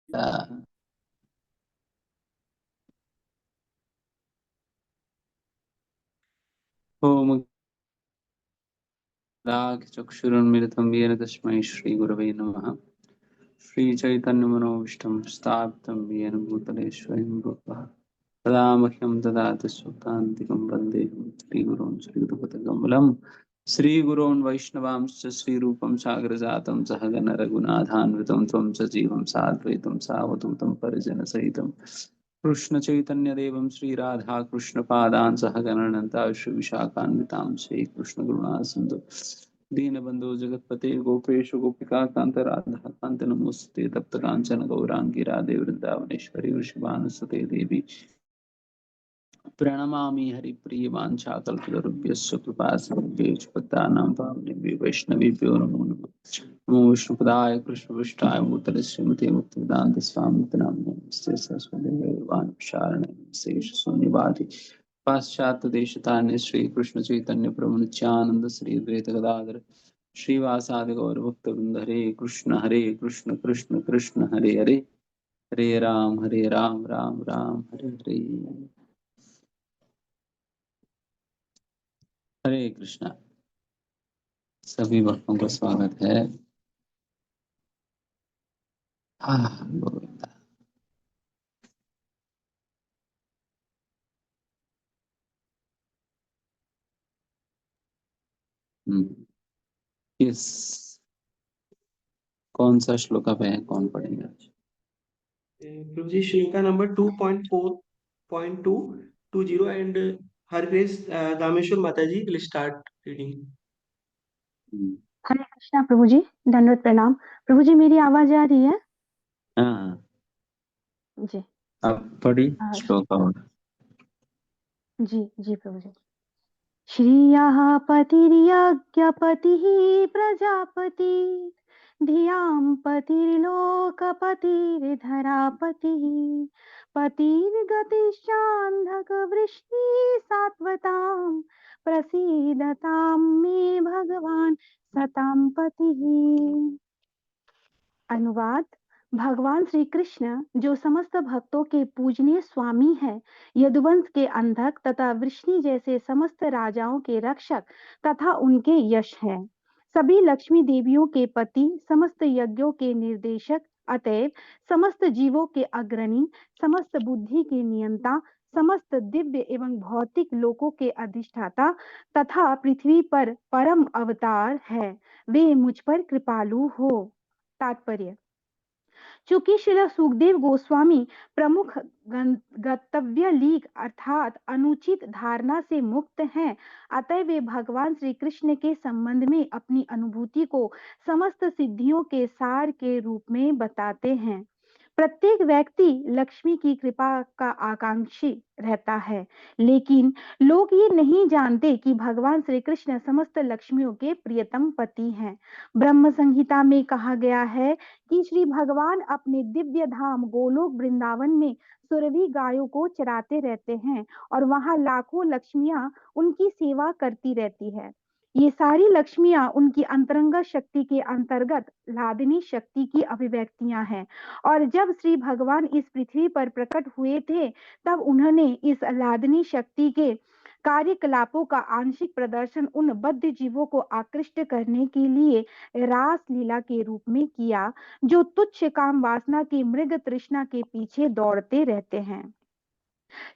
ओम चक्षुरुन्मिलितं येन तस्मै श्रीगुरवे नमः। श्रीचैतन्यमनोभीष्टं स्थापितं येन भूतले स्वयं रूपः तदा मह्यं ददाति सुखान्तिकं वन्देऽहं श्रीगुरुं श्रीयुतपदकमलं श्रीगुरोन् वैष्णवांश्च श्रीरूपं सागरजातं सहगण रघुनाथान्वितं त्वं सजीवं साद्वैतं सावधूतं परिजनसहितं कृष्ण चैतन्य देवं श्रीराधा कृष्ण पादान सहगणनंता विशाखान्वितां श्री कृष्ण करुणा सिंधु दीनबंधु जगतपते गोपेश गोपिका कांत राधा कांत नमोस्तुते तप्त कांचन गौरांगी राधे वृंदावनेश्वरी वृषभानुसुते देवी प्रणमामि हरिप्रिय वाञ्छाकल्पतरुभ्यश्च कृपा सिन्धुभ्यश्च पतितानां पावनेभ्यो वैष्णवेभ्यो नमो नमः। नमो विष्णुपदाय कृष्णपृष्ठाय भूतले श्रीमते मुक्तिवेदान्त स्वामिते नामिने नमस्ते सरस्वती देवान् शरणं शेष शून्यवादी पाश्चात्य देशतान्य श्री कृष्ण चैतन्य प्रभु नित्यानंद श्री अद्वैत गदाधर श्रीवासादि गौर भक्त वृंद हरे कृष्ण कृष्ण कृष्ण हरे हरे हरे राम राम राम हरे हरे। हरे कृष्णा। सभी भक्तों का स्वागत है। गोविंदा। यस। कौन सा श्लोक है, कौन पढ़ेंगे आज? प्रभु जी श्लोका number 2.4.220 and Her Grace Dameshwar Mataji will start reading. Hare Krishna प्रभु जी, दंडवत प्रणाम। प्रभु जी मेरी आवाज आ रही है? हाँ जी। अब पढ़ी श्लोक और। जी जी प्रभु जी। श्रियः पतिर्यज्ञपतिः प्रजापति धियां पतिर्लोकपतिर्धरापतिः पतिर्गतिश्चान्धकवृष्टिः सात्वतां प्रसीदतां मे भगवान सतां पतिः। अनुवाद। भगवान श्री कृष्ण जो समस्त भक्तों के पूजनीय स्वामी है, यदुवंश के अंधक तथा वृष्णि जैसे समस्त राजाओं के रक्षक तथा उनके यश है, सभी लक्ष्मी देवियों के पति, समस्त यज्ञों के निर्देशक, अतएव समस्त जीवों के अग्रणी, समस्त बुद्धि के नियंता, समस्त दिव्य एवं भौतिक लोकों के अधिष्ठाता तथा पृथ्वी पर परम अवतार है, वे मुझ पर कृपालु हो। तात्पर्य। चूंकि श्री सुखदेव गोस्वामी प्रमुख गंतव्य लीक अर्थात अनुचित धारणा से मुक्त हैं, अतः वे भगवान श्री कृष्ण के संबंध में अपनी अनुभूति को समस्त सिद्धियों के सार के रूप में बताते हैं। प्रत्येक व्यक्ति लक्ष्मी की कृपा का आकांक्षी रहता है, लेकिन लोग ये नहीं जानते कि भगवान श्री कृष्ण समस्त लक्ष्मियों के प्रियतम पति हैं। ब्रह्म संहिता में कहा गया है कि श्री भगवान अपने दिव्य धाम गोलोक वृंदावन में सुरभि गायों को चराते रहते हैं और वहां लाखों लक्ष्मियां उनकी सेवा करती रहती है। ये सारी लक्ष्मियां उनकी अंतरंग शक्ति के अंतर्गत लादिनी शक्ति की अभिव्यक्तियां हैं, और जब श्री भगवान इस पृथ्वी पर प्रकट हुए थे तब उन्होंने इस लादिनी शक्ति के कार्यकलापों का आंशिक प्रदर्शन उन बद्ध जीवों को आकृष्ट करने के लिए रास लीला के रूप में किया, जो तुच्छ काम वासना की मृग तृष्णा के पीछे दौड़ते रहते हैं।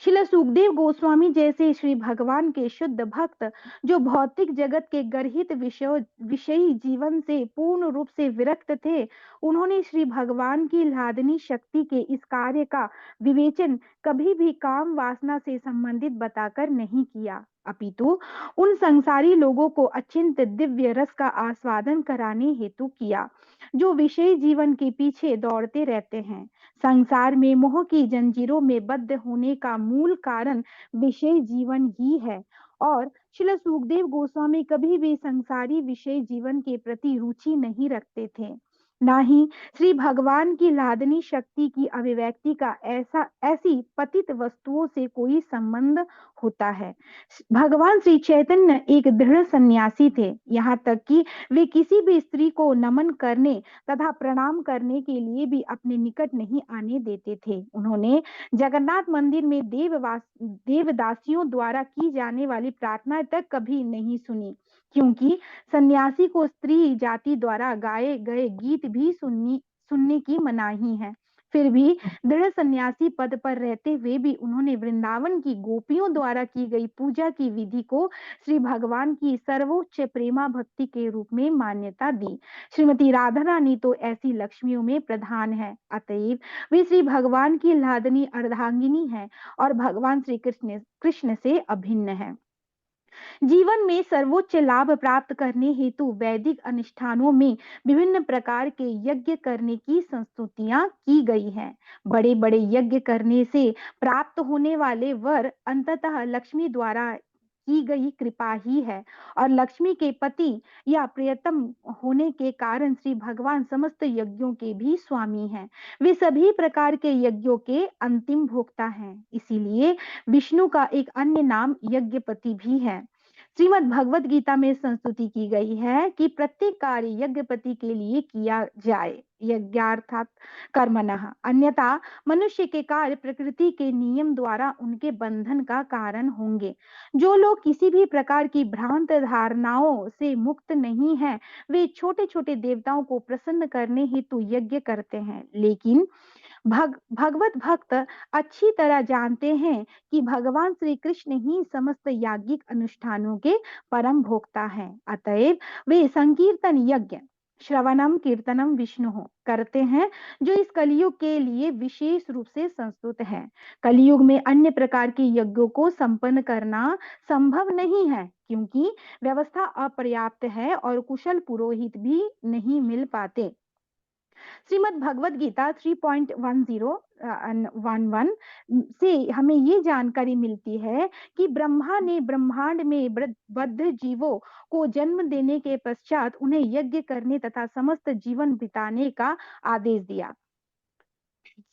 श्रील सुखदेव गोस्वामी जैसे श्री भगवान के शुद्ध भक्त, जो भौतिक जगत के गर्हित विषयी जीवन से पूर्ण रूप से विरक्त थे, उन्होंने श्री भगवान की लादनी शक्ति के इस कार्य का विवेचन कभी भी काम वासना से संबंधित बताकर नहीं किया, अपितु उन संसारी लोगों को अचिंत दिव्य रस का आस्वादन कराने हेतु किया, जो विषयी जीवन के पीछे दौड़ते रहते हैं। संसार में मोह की जंजीरों में बद्ध होने का मूल कारण विषय जीवन ही है, और श्रील सुखदेव गोस्वामी कभी भी संसारी विषय जीवन के प्रति रुचि नहीं रखते थे। ना ही श्री भगवान की लादनी शक्ति की अभिव्यक्ति का ऐसी पतित वस्तुओं से कोई संबंध होता है। भगवान श्री चैतन्य एक दृढ़ सन्यासी थे, यहाँ तक कि वे किसी भी स्त्री को नमन करने तथा प्रणाम करने के लिए भी अपने निकट नहीं आने देते थे। उन्होंने जगन्नाथ मंदिर में देवदासियों द्वारा की जाने वाली प्रार्थना तक कभी नहीं सुनी, क्योंकि सन्यासी को स्त्री जाति द्वारा गाए गए गीत भी सुनने की मनाही है। फिर भी दृढ़ सन्यासी पद पर रहते हुए भी उन्होंने वृंदावन की गोपियों द्वारा की गई पूजा की विधि को श्री भगवान की सर्वोच्च प्रेमा भक्ति के रूप में मान्यता दी। श्रीमती राधा रानी तो ऐसी लक्ष्मियों में प्रधान है, अतएव वे श्री भगवान की लादनी अर्धांगिनी है और भगवान श्री कृष्ण से अभिन्न है। जीवन में सर्वोच्च लाभ प्राप्त करने हेतु वैदिक अनुष्ठानों में विभिन्न प्रकार के यज्ञ करने की संस्तुतियां की गई हैं। बड़े बड़े यज्ञ करने से प्राप्त होने वाले वर अंततः लक्ष्मी द्वारा की गई कृपा ही है और लक्ष्मी के पति या प्रियतम होने के कारण श्री भगवान समस्त यज्ञों के भी स्वामी हैं। वे सभी प्रकार के यज्ञों के अंतिम भोक्ता हैं, इसीलिए विष्णु का एक अन्य नाम यज्ञपति भी है। श्रीमद् भगवत गीता में संस्तुति की गई है कि प्रत्येक कार्य यज्ञपति के लिए किया जाए, यज्ञार्थात कर्मणः, अन्यथा मनुष्य के कार्य प्रकृति के नियम द्वारा उनके बंधन का कारण होंगे। जो लोग किसी भी प्रकार की भ्रांत धारणाओं से मुक्त नहीं हैं, वे छोटे छोटे देवताओं को प्रसन्न करने हेतु यज्ञ करते हैं, लेकिन भगवत भक्त अच्छी तरह जानते हैं कि भगवान श्री कृष्ण ही समस्त याज्ञिक अनुष्ठानों के परम भोक्ता हैं। अतएव वे संकीर्तन यज्ञ श्रवणम कीर्तनम विष्णु करते हैं, जो इस कलयुग के लिए विशेष रूप से संस्तुत है। कलयुग में अन्य प्रकार के यज्ञों को संपन्न करना संभव नहीं है, क्योंकि व्यवस्था अपर्याप्त है और कुशल पुरोहित भी नहीं मिल पाते। श्रीमद् भगवत गीता 3.10 से हमें ये जानकारी मिलती है कि ब्रह्मा ने ब्रह्मांड में बद्ध जीवों को जन्म देने के पश्चात उन्हें यज्ञ करने तथा समस्त जीवन बिताने का आदेश दिया,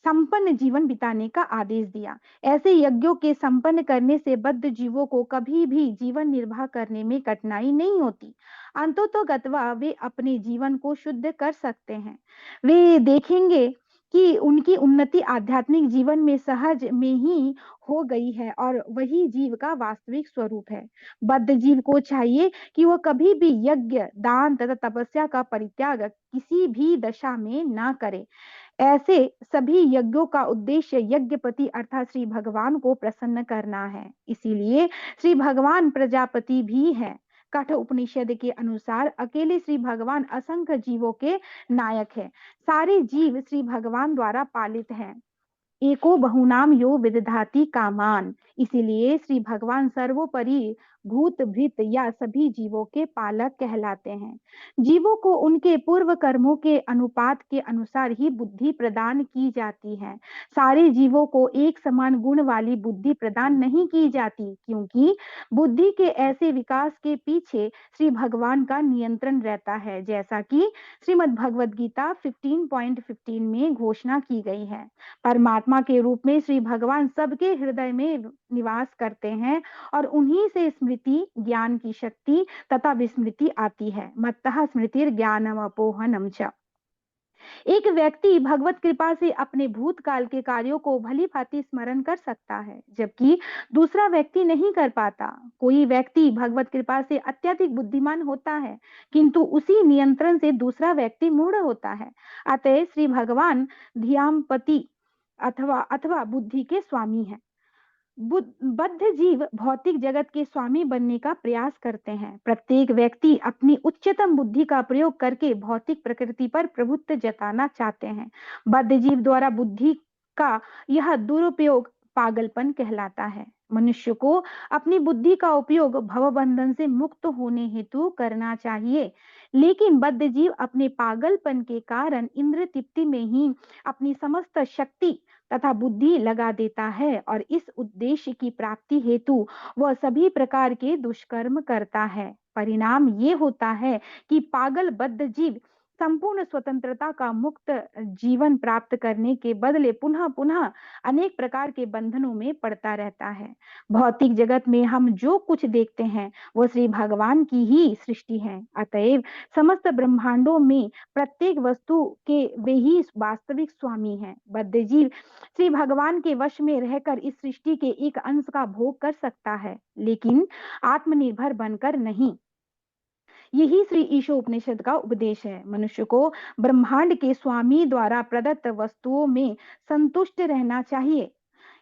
संपन्न जीवन बिताने का आदेश दिया। ऐसे यज्ञों के संपन्न करने से बद्ध जीवों को कभी भी जीवन निर्वाह करने में कठिनाई नहीं होती। अंततोगत्वा वे अपने जीवन को शुद्ध कर सकते हैं। वे देखेंगे कि उनकी उन्नति आध्यात्मिक जीवन में सहज में ही हो गई है और वही जीव का वास्तविक स्वरूप है। बद्ध जीव को चाहिए कि वह कभी भी यज्ञ, दान तथा तपस्या का परित्याग किसी भी दशा में ना करे। ऐसे सभी यज्ञों का उद्देश्य यज्ञपति अर्थात श्री भगवान को प्रसन्न करना है। इसीलिए श्री भगवान प्रजापति भी है। कठ उपनिषद के अनुसार अकेले श्री भगवान असंख्य जीवों के नायक है। सारे जीव श्री भगवान द्वारा पालित हैं। एको बहुनाम यो विदधाति कामान, इसीलिए श्री भगवान सर्वोपरि भूत भृत या सभी जीवों के पालक कहलाते हैं। जीवों को उनके पूर्व कर्मों के अनुपात के अनुसार ही बुद्धि प्रदान की जाती है। सारे जीवों को एक समान गुण वाली बुद्धि प्रदान नहीं की जाती, क्योंकि बुद्धि के ऐसे विकास के पीछे श्री भगवान का नियंत्रण रहता है, जैसा कि श्रीमद् भगवद गीता 15.15 में घोषणा की गई है। परमात्मा के रूप में श्री भगवान सबके हृदय में निवास करते हैं और उन्हीं से स्मृति, ज्ञान की शक्ति तथा विस्मृति आती है। मत्तः स्मृतिर ज्ञानम अपोहनम च। एक व्यक्ति भगवत कृपा से अपने भूतकाल के कार्यों को भली भांति स्मरण कर सकता है, जबकि दूसरा व्यक्ति नहीं कर पाता। कोई व्यक्ति भगवत कृपा से अत्यधिक बुद्धिमान होता है, किंतु उसी नियंत्रण से दूसरा व्यक्ति मूढ़ होता है। अतः श्री भगवान धियामपति अथवा बुद्धि के स्वामी हैं। बद्ध जीव भौतिक जगत के स्वामी बनने का प्रयास करते हैं। प्रत्येक व्यक्ति अपनी उच्चतम बुद्धि का प्रयोग करके भौतिक प्रकृति पर प्रभुत्व जताना चाहते हैं। बद्ध जीव द्वारा बुद्धि का यह दुरुपयोग पागलपन कहलाता है। मनुष्य को अपनी बुद्धि का उपयोग भवबंधन से मुक्त होने हेतु करना चाहिए, लेकिन बद्ध जीव अपने पागलपन के कारण इंद्र तृप्ति में ही अपनी समस्त शक्ति तथा बुद्धि लगा देता है और इस उद्देश्य की प्राप्ति हेतु वह सभी प्रकार के दुष्कर्म करता है। परिणाम ये होता है कि पागल बद्ध जीव संपूर्ण स्वतंत्रता का मुक्त जीवन प्राप्त करने के बदले पुनः पुनः अनेक प्रकार के बंधनों में पड़ता रहता है। भौतिक जगत में हम जो कुछ देखते हैं वो श्री भगवान की ही सृष्टि है। अतएव समस्त ब्रह्मांडों में प्रत्येक वस्तु के वे ही वास्तविक स्वामी हैं। बद्ध जीव श्री भगवान के वश में रहकर इस सृष्टि के एक अंश का भोग कर सकता है, लेकिन आत्मनिर्भर बनकर नहीं। यही श्री ईशोपनिषद का उपदेश है। मनुष्य को ब्रह्मांड के स्वामी द्वारा प्रदत्त वस्तुओं में संतुष्ट रहना चाहिए।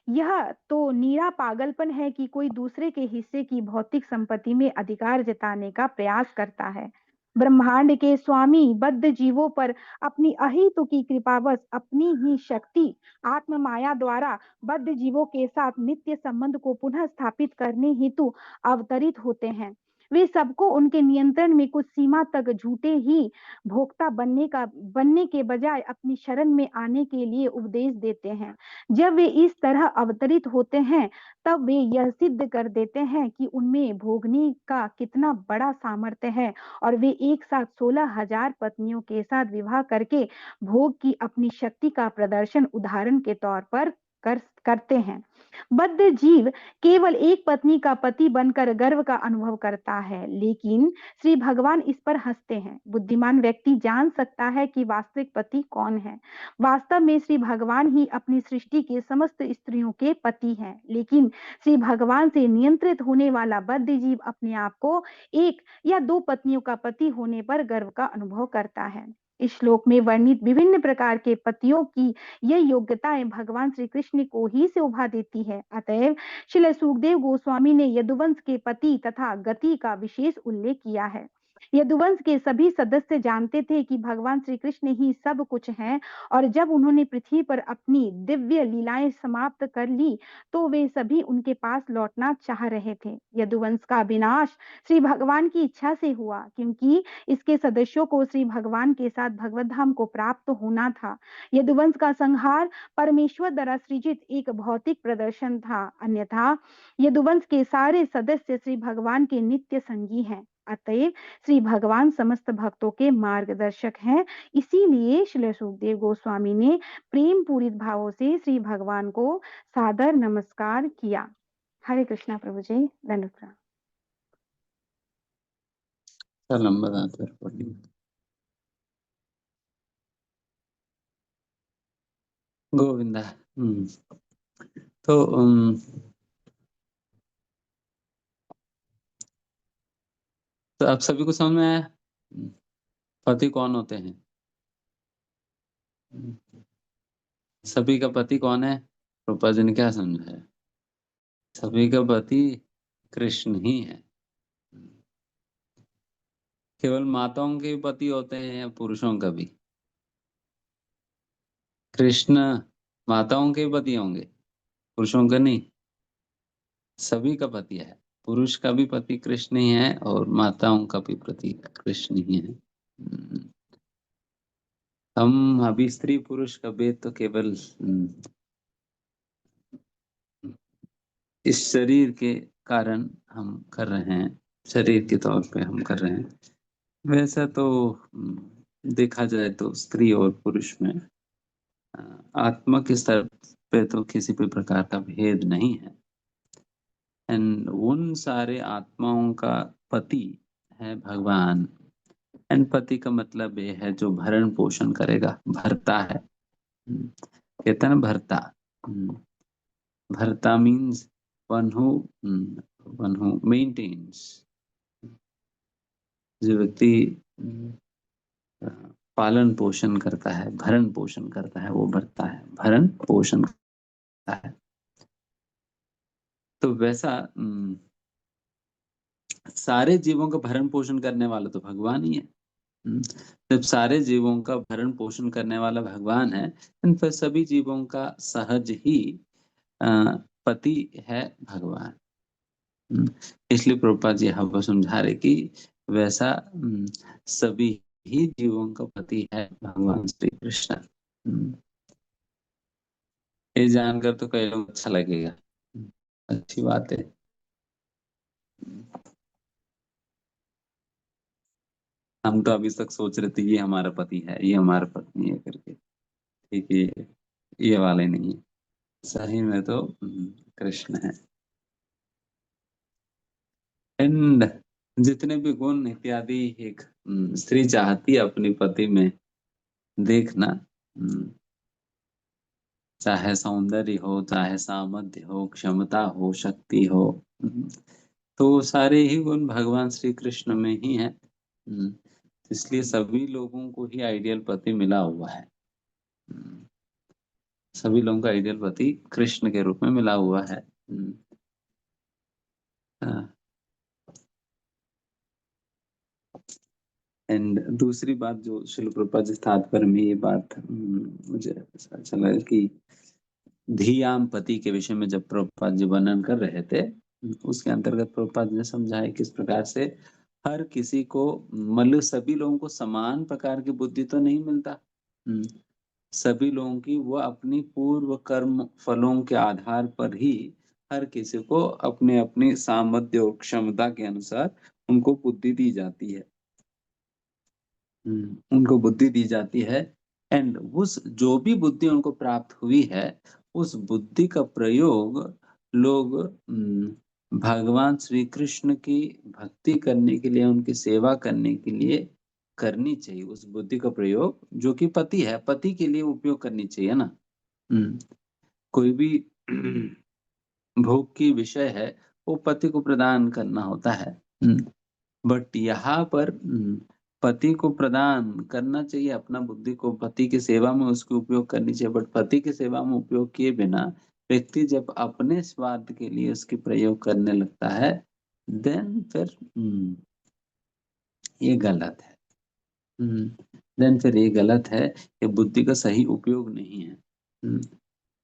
यह तो नीरा पागलपन है कि कोई दूसरे के हिस्से की भौतिक संपत्ति में अधिकार जताने का प्रयास करता है। ब्रह्मांड के स्वामी बद्ध जीवों पर अपनी अहेतुकी कृपावश अपनी ही शक्ति आत्म माया द्वारा बद्ध जीवों के साथ नित्य संबंध को पुनः स्थापित करने हेतु अवतरित होते हैं। वे सबको उनके नियंत्रण में कुछ सीमा तक झूठे ही भोक्ता बनने के बजाय अपनी शरण में आने के लिए उपदेश देते हैं। जब वे इस तरह अवतरित होते हैं तब वे यह सिद्ध कर देते हैं कि उनमें भोगने का कितना बड़ा सामर्थ्य है और वे एक साथ 16,000 पत्नियों के साथ विवाह करके भोग की अपनी शक्ति का प्रदर्शन उदाहरण के तौर पर करते हैं। बद्ध जीव केवल एक पत्नी का पति बनकर गर्व का अनुभव करता है, लेकिन श्री भगवान इस पर हंसते हैं। बुद्धिमान व्यक्ति जान सकता है कि वास्तविक पति कौन है। वास्तव में श्री भगवान ही अपनी सृष्टि के समस्त स्त्रियों के पति हैं, लेकिन श्री भगवान से नियंत्रित होने वाला बद्ध जीव अपने आप को एक या दो पत्नियों का पति होने पर गर्व का अनुभव करता है। इस श्लोक में वर्णित विभिन्न प्रकार के पतियों की यह योग्यताएं भगवान श्री कृष्ण को ही शोभा देती है। अतएव श्रील सुखदेव गोस्वामी ने यदुवंश के पति तथा गति का विशेष उल्लेख किया है। यदुवंश के सभी सदस्य जानते थे कि भगवान श्री कृष्ण ही सब कुछ हैं, और जब उन्होंने पृथ्वी पर अपनी दिव्य लीलाएं समाप्त कर ली तो वे सभी उनके पास लौटना चाह रहे थे। यदुवंश का विनाश श्री भगवान की इच्छा से हुआ, क्योंकि इसके सदस्यों को श्री भगवान के साथ भगवत धाम को प्राप्त होना था। यदुवंश का संहार परमेश्वर द्वारा सृजित एक भौतिक प्रदर्शन था, अन्यथा यदुवंश के सारे सदस्य श्री भगवान के नित्य संगी हैं। अतएव श्री भगवान समस्त भक्तों के मार्गदर्शक हैं। इसीलिए श्री सुखदेव गोस्वामी ने प्रेम पूरित भावों से श्री भगवान को सादर नमस्कार किया। हरे कृष्णा प्रभु जी, धन्यवाद। गोविंदा। तो आप सभी को समझ में आया पति कौन होते हैं? सभी का पति कौन है? प्रभुपाद जी ने क्या समझाया? सभी का पति कृष्ण ही है। केवल माताओं के पति होते हैं या पुरुषों का भी? कृष्ण माताओं के पति होंगे, पुरुषों का नहीं। सभी का पति है। पुरुष का भी पति कृष्ण ही है और माताओं का भी पति कृष्ण ही है। हम अभी स्त्री पुरुष का भेद तो केवल इस शरीर के कारण हम कर रहे हैं, शरीर के तौर पे हम कर रहे हैं। वैसा तो देखा जाए तो स्त्री और पुरुष में आत्मा के स्तर पे तो किसी भी प्रकार का भेद नहीं है। एंड उन सारे आत्माओं का पति है भगवान। एंड पति का मतलब ये है जो भरण पोषण करेगा, भरता है। कहता है ना भरता। भरता मीन्स वन हु मेंटेन्स। जो व्यक्ति पालन पोषण करता है, भरण पोषण करता है, वो भरता है, भरण पोषण करता है। तो वैसा सारे जीवों का भरण पोषण करने वाला तो भगवान ही है। जब सारे जीवों का भरण पोषण करने वाला भगवान है, फिर सभी जीवों का सहज ही पति है भगवान। इसलिए प्रभुपाद जी हमको समझा रहे कि वैसा सभी ही जीवों का पति है भगवान श्री कृष्ण। ये जानकर तो कई लोग अच्छा लगेगा, अच्छी बात है। हम तो अभी तक सोच रहे थे ये हमारा पति है, ये हमारा पत्नी है करके। ठीक है, ये वाले नहीं है। सही में तो कृष्ण है। एंड जितने भी गुण इत्यादि एक स्त्री चाहती है अपनी पति में देखना, चाहे सौंदर्य हो, चाहे सामर्थ्य हो, क्षमता हो, शक्ति हो, तो सारे ही गुण भगवान श्री कृष्ण में ही है। इसलिए सभी लोगों को ही आइडियल पति मिला हुआ है। हम्म, सभी लोगों का आइडियल पति कृष्ण के रूप में मिला हुआ है। एंड दूसरी बात जो शिल प्रभुपाद जी तात्पर्य में ये बात मुझे अच्छा लगा कि धियाम पति के विषय में जब प्रभुपाद जी वर्णन कर रहे थे, उसके अंतर्गत प्रभुपाद जी ने समझाया किस प्रकार से हर किसी को, मतलब सभी लोगों को समान प्रकार की बुद्धि तो नहीं मिलता। सभी लोगों की वो अपनी पूर्व कर्म फलों के आधार पर ही हर किसी को अपने अपने सामर्थ्य और क्षमता के अनुसार उनको बुद्धि दी जाती है। उनको बुद्धि दी जाती है। एंड उस जो भी बुद्धि उनको प्राप्त हुई है, उस बुद्धि का प्रयोग लोग भगवान श्री कृष्ण की भक्ति करने के लिए, उनकी सेवा करने के लिए करनी चाहिए। उस बुद्धि का प्रयोग जो कि पति है, पति के लिए उपयोग करनी चाहिए ना। कोई भी भोग की विषय है वो पति को प्रदान करना होता है। बट यहाँ पर पति को प्रदान करना चाहिए, अपना बुद्धि को पति की सेवा में उसकी उपयोग करनी चाहिए। बट पति की सेवा में उपयोग किए बिना व्यक्ति जब अपने स्वार्थ के लिए उसकी प्रयोग करने लगता है, देन फिर ये गलत है। देन फिर ये गलत है, ये बुद्धि का सही उपयोग नहीं है।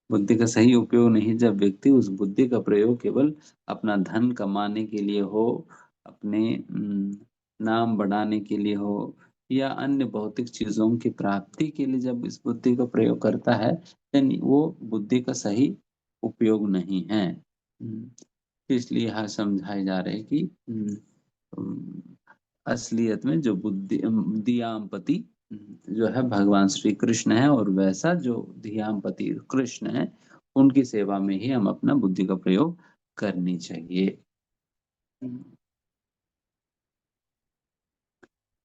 बुद्धि का सही उपयोग नहीं, जब व्यक्ति उस बुद्धि का प्रयोग केवल अपना धन कमाने के लिए हो, अपने नाम बढ़ाने के लिए हो, या अन्य भौतिक चीजों की प्राप्ति के लिए जब इस बुद्धि का प्रयोग करता है, देन वो बुद्धि का सही उपयोग नहीं है। इसलिए यहाँ समझाए जा रहे हैं कि असलियत में जो बुद्धि दियामपति जो है भगवान श्री कृष्ण है, और वैसा जो धियामपति कृष्ण है, उनकी सेवा में ही हम अपना बुद्धि का प्रयोग करनी चाहिए।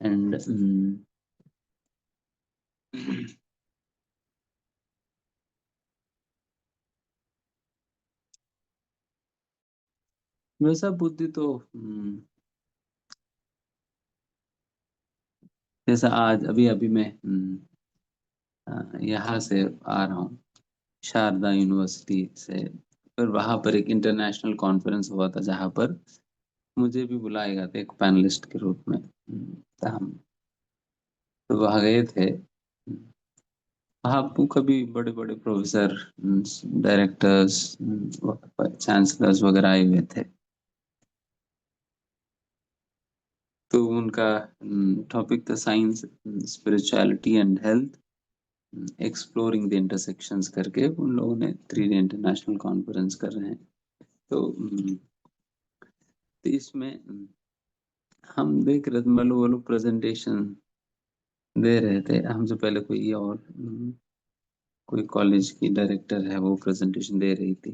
एंड वैसा बुद्धि तो जैसा आज अभी अभी मैं यहाँ से आ रहा हूँ शारदा यूनिवर्सिटी से, फिर वहां पर एक इंटरनेशनल कॉन्फ्रेंस हुआ था जहाँ पर मुझे भी बुलाया गया था एक पैनलिस्ट के रूप में। तो हम तो वहाँ गए थे। वहाँ कभी बड़े बड़े प्रोफेसर, डायरेक्टर्स, चांसलर्स वगैरह आए हुए थे। तो उनका टॉपिक था science, spirituality and health, exploring the intersections करके उन लोगों ने 3 इंटरनेशनल कॉन्फ्रेंस कर रहे हैं। तो इसमें हम देख रहे थे, मतलब वो लोग प्रेजेंटेशन दे रहे थे हमसे पहले। कोई कॉलेज की डायरेक्टर है, वो प्रेजेंटेशन दे रही थी।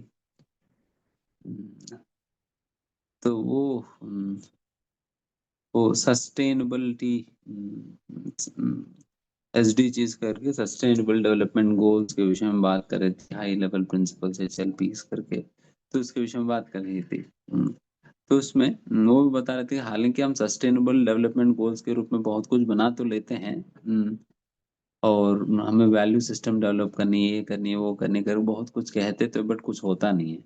तो वो सस्टेनेबिलिटी, SDGs करके सस्टेनेबल डेवलपमेंट गोल्स के विषय में बात कर रहे थे, हाई लेवल प्रिंसिपल्स HLPs करके। तो उसके विषय में बात कर रही थी। तो उसमें वो भी बता रहे थे, हालांकि हम सस्टेनेबल डेवलपमेंट गोल्स के रूप में बहुत कुछ बना तो लेते हैं, और हमें वैल्यू सिस्टम डेवलप करनी है, ये करनी है, वो करनी है, बहुत कुछ कहते तो, बट कुछ होता नहीं है।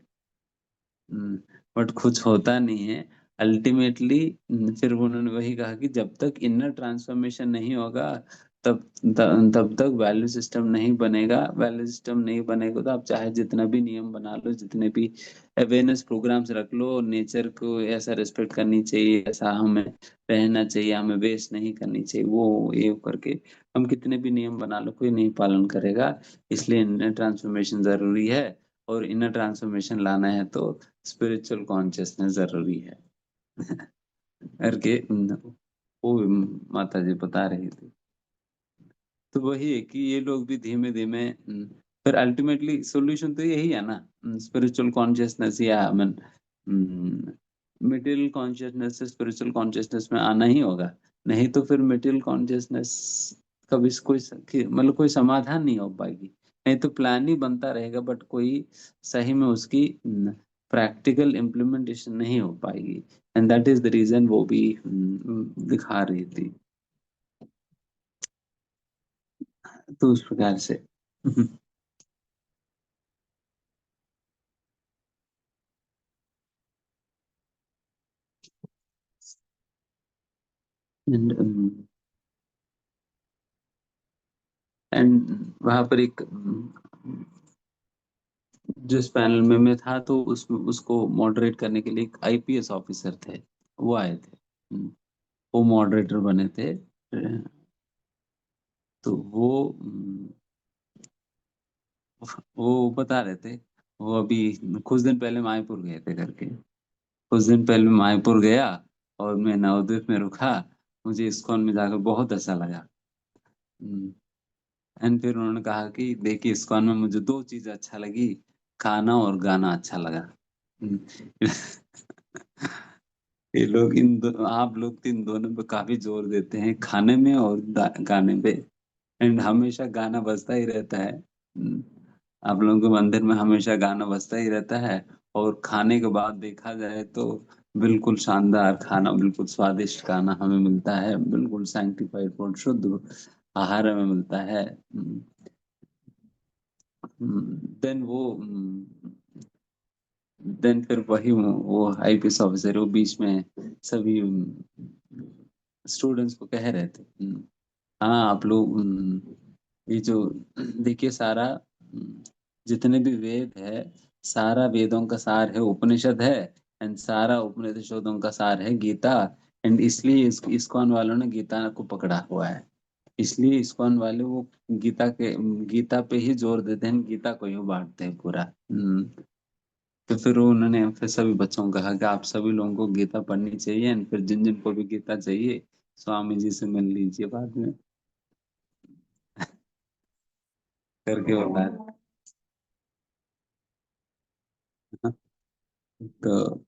बट कुछ होता नहीं है अल्टीमेटली। फिर उन्होंने वही कहा कि जब तक इनर ट्रांसफॉर्मेशन नहीं होगा, तब तक वैल्यू सिस्टम नहीं बनेगा। वैल्यू सिस्टम नहीं बनेगा तो आप चाहे जितना भी नियम बना लो, जितने भी अवेयरनेस प्रोग्राम्स रख लो, नेचर को ऐसा रिस्पेक्ट करनी चाहिए, ऐसा हमें रहना चाहिए, हमें वेस्ट नहीं करनी चाहिए, वो ये करके हम कितने भी नियम बना लो, कोई नहीं पालन करेगा। इसलिए इनर ट्रांसफॉर्मेशन जरूरी है, और इनर ट्रांसफॉर्मेशन लाना है तो स्पिरिचुअल कॉन्शियसनेस जरूरी है। करके वो भी माता जी बता रही थी। तो वही है कि ये लोग भी धीमे धीमे फिर अल्टीमेटली सॉल्यूशन तो यही है ना, स्पिरिचुअल कॉन्शियसनेस या मटेरियल कॉन्शियसनेस से स्पिरिचुअल कॉन्शियसनेस में आना ही होगा। नहीं तो फिर मटेरियल कॉन्शियसनेस कभी मतलब कोई समाधान नहीं हो पाएगी। नहीं तो प्लान ही बनता रहेगा बट कोई सही में उसकी प्रैक्टिकल इम्प्लीमेंटेशन नहीं हो पाएगी। And that is the reason वो भी दिखा रही थी। तो उस प्रकार से एंड वहां पर एक जिस पैनल में मैं था तो उसको मॉडरेट करने के लिए एक आईपीएस ऑफिसर थे, वो आए थे। वो मॉडरेटर बने थे। तो वो बता रहे थे, वो अभी कुछ दिन पहले मायपुर गए थे करके। कुछ दिन पहले मायपुर गया और मैं नवद्वीप में रुका। मुझे इस्कॉन में जाकर बहुत अच्छा लगा। एंड फिर उन्होंने कहा कि देखिए इस्कॉन में मुझे दो चीज अच्छा लगी, खाना और गाना अच्छा लगा। हम्म, ये लोग आप लोग तो इन दोनों पे काफी जोर देते हैं, खाने में और गाने पे। एंड हमेशा गाना बजता ही रहता है। आप लोगों के मंदिर में हमेशा गाना बजता ही रहता है। और खाने के बाद देखा जाए तो बिल्कुल शानदार खाना, बिल्कुल स्वादिष्ट खाना हमें मिलता है, बिल्कुल सैंक्टिफाइड फूड, शुद्ध आहार हमें मिलता है। देन फिर वही वो आईपीएस ऑफिसर वो बीच में सभी स्टूडेंट्स को कह रहे थे, हाँ आप लोग ये जो देखिए सारा जितने भी वेद है, सारा वेदों का सार है उपनिषद है। एंड सारा उपनिषदों का सार है गीता। एंड इसलिए इस्कॉन वालों ने गीता को पकड़ा हुआ है। इसलिए इस्कॉन वाले वो गीता पे ही जोर देते हैं, गीता को ही बांटते हैं पूरा। तो फिर उन्होंने फिर सभी बच्चों को कहा कि आप सभी लोगों को गीता पढ़नी चाहिए एंड फिर जिन जिन को भी गीता चाहिए स्वामी जी से मिल लीजिए बाद में करके बता रहे। तो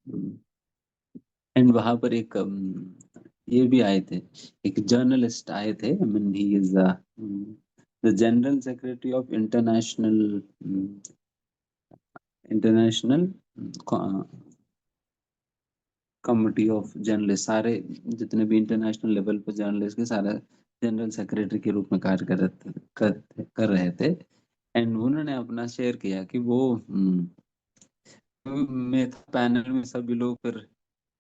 एंड वहां पर एक ये भी आए थे, एक जर्नलिस्ट आए थे। I mean he is the general secretary of international committee of journalist, सारे जितने भी इंटरनेशनल लेवल पर जर्नलिस्ट के सारे जनरल सेक्रेटरी के रूप में कार्य कर रहे थे। एंड उन्होंने अपना शेयर किया कि वो मैं पैनल में सभी लोग फिर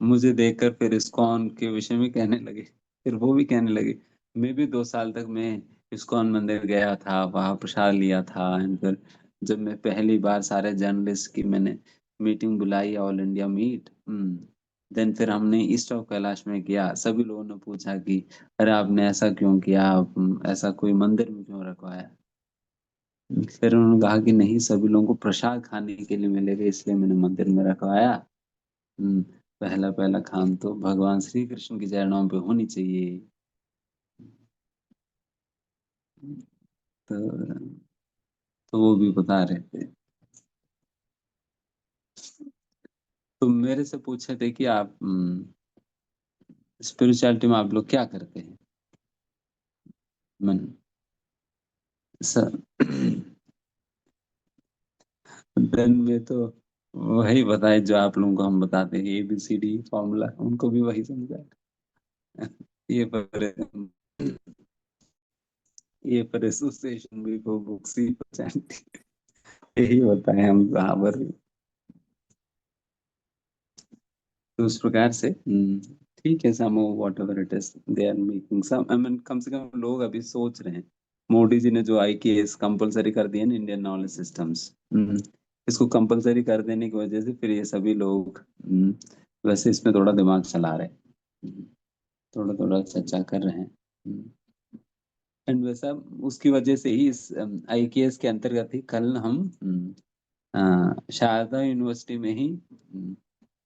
मुझे देखकर फिर इस्कॉन के विषय में कहने लगे। फिर वो भी कहने लगे मैं भी 2 साल तक मैं इस्कॉन मंदिर गया था, वहां प्रसाद लिया था। एंड फिर जब मैं पहली बार सारे जर्नलिस्ट की मैंने मीटिंग बुलाई, ऑल इंडिया मीट, देन फिर हमने ईस्ट ऑफ कैलाश में किया। सभी लोगों ने पूछा कि अरे आपने ऐसा क्यों किया, ऐसा कोई मंदिर में क्यों रखवाया। फिर उन्होंने कहा कि नहीं सभी लोगों को प्रसाद खाने के लिए मिलेगा इसलिए मैंने मंदिर में रखवाया। हम्म, पहला पहला काम तो भगवान श्री कृष्ण के चरणों पे होनी चाहिए। तो, तो वो भी बता रहे थे। तो मेरे से पूछे थे कि आप स्पिरिचुअलिटी में आप लोग क्या करते हैं। मन सर देन में तो वही बताए जो आप लोगों को हम बताते हैं, ABCD फॉर्मूला उनको भी वही समझा। ये पर ये पर एसोसिएशन भी को बुक्स ही पहचानती, यही होता है हम वहां पर। तो उस प्रकार से ठीक है, some whatever it is they are making some, I mean कम से कम लोग अभी सोच रहे हैं। मोदी जी ने जो IKS कंपलसरी कर दिया ना इंडियन नॉलेज सिस्टम्स, इसको कंपलसरी कर देने की वजह से फिर ये सभी लोग वैसे इसमें थोड़ा दिमाग चला रहे हैं, थोड़ा थोड़ा चर्चा कर रहे हैं। एंड वैसा उसकी वजह से ही इस IKS के अंतर्गत ही कल हम शारदा यूनिवर्सिटी में ही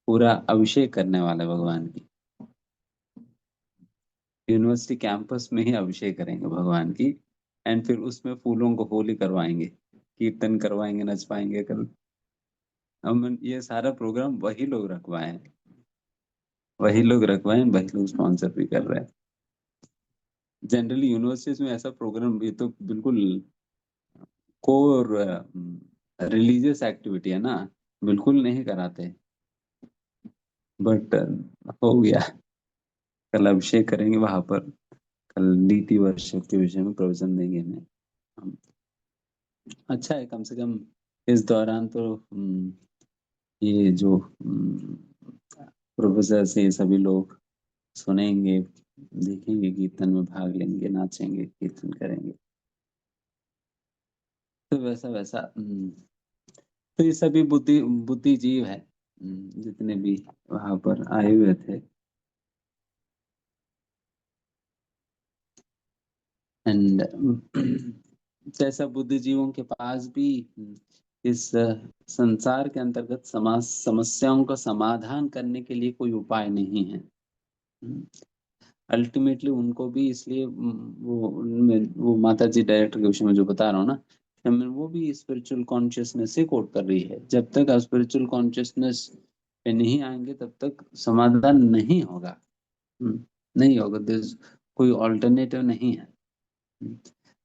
पूरा अभिषेक करने वाले भगवान की। यूनिवर्सिटी कैंपस में ही अभिषेक करेंगे भगवान की, एंड फिर उसमें फूलों को होली करवाएंगे, कीर्तन करवाएंगे, नचवाएंगे। कल हम ये सारा प्रोग्राम वही लोग रखवाए हैं, वही लोग रखवाए हैं, वही लोग स्पॉन्सर भी कर रहे हैं। जनरली यूनिवर्सिटीज में ऐसा प्रोग्राम, ये तो बिल्कुल कोर रिलीजियस एक्टिविटी है ना, बिल्कुल नहीं कराते। बट हो गया, कल अभिषेक करेंगे वहां पर, कल नीति वर्ष के विषय में प्रवचन देंगे हमें हम। अच्छा है, कम से कम इस दौरान तो ये जो प्रोफेसर से ये सभी लोग सुनेंगे, देखेंगे, कीर्तन में भाग लेंगे, नाचेंगे, कीर्तन करेंगे। तो वैसा वैसा तो ये सभी बुद्धिजीव है, जितने भी वहां पर आए हुए थे। एंड जैसा बुद्धिजीवों के पास भी इस संसार के अंतर्गत समाज समस्याओं का समाधान करने के लिए कोई उपाय नहीं है। अल्टीमेटली उनको भी इसलिए वो माता जी डायरेक्टर के विषय में जो बता रहा हूँ ना, वो भी स्पिरिचुअल कॉन्शियसनेस से कोट कर रही है। जब तक आप स्पिरिचुअल कॉन्शियसनेस पे नहीं आएंगे तब तक समाधान नहीं होगा। नहीं होगा, कोई ऑल्टरनेटिव नहीं है।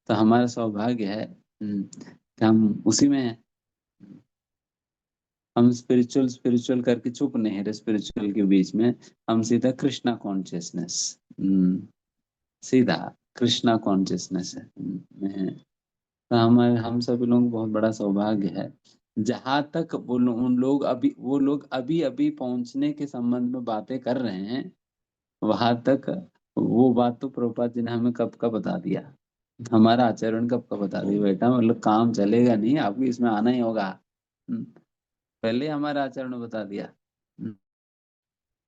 तो हमारा सौभाग्य है कि हम उसी में हैं। हम स्पिरिचुअल स्पिरिचुअल करके चुप नहीं रहे स्पिरिचुअल के बीच में, हम सीधा कृष्णा कॉन्शियसनेस, सीधा कृष्णा कॉन्शियसनेस है में। तो हम सभी लोगों को बहुत बड़ा सौभाग्य है। जहां तक वो लोग अभी अभी पहुंचने के संबंध में बातें कर रहे हैं, वहां तक वो बात तो प्रभुपाद जी ने हमें कब का बता दिया, हमारा आचरण कब का बता दिया, बेटा मतलब काम चलेगा नहीं, आपको इसमें आना ही होगा। पहले हमारा आचरण बता दिया।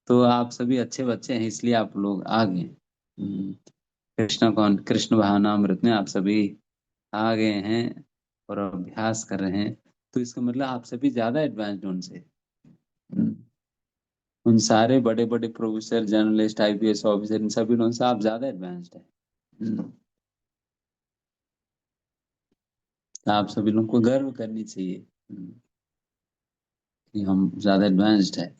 तो आप सभी अच्छे बच्चे हैं, इसलिए आप लोग आ गए। कृष्ण भावनामृत में आप सभी आ गए हैं और अभ्यास कर रहे हैं। तो इसका मतलब आप सभी ज्यादा एडवांस्ड उनसे, उन सारे बड़े बड़े प्रोफेसर, जर्नलिस्ट, आईपीएस ऑफिसर, इन सभी लोगों से आप ज्यादा एडवांस्ड है। तो आप सभी लोगों को गर्व करनी चाहिए कि हम ज्यादा एडवांस्ड है।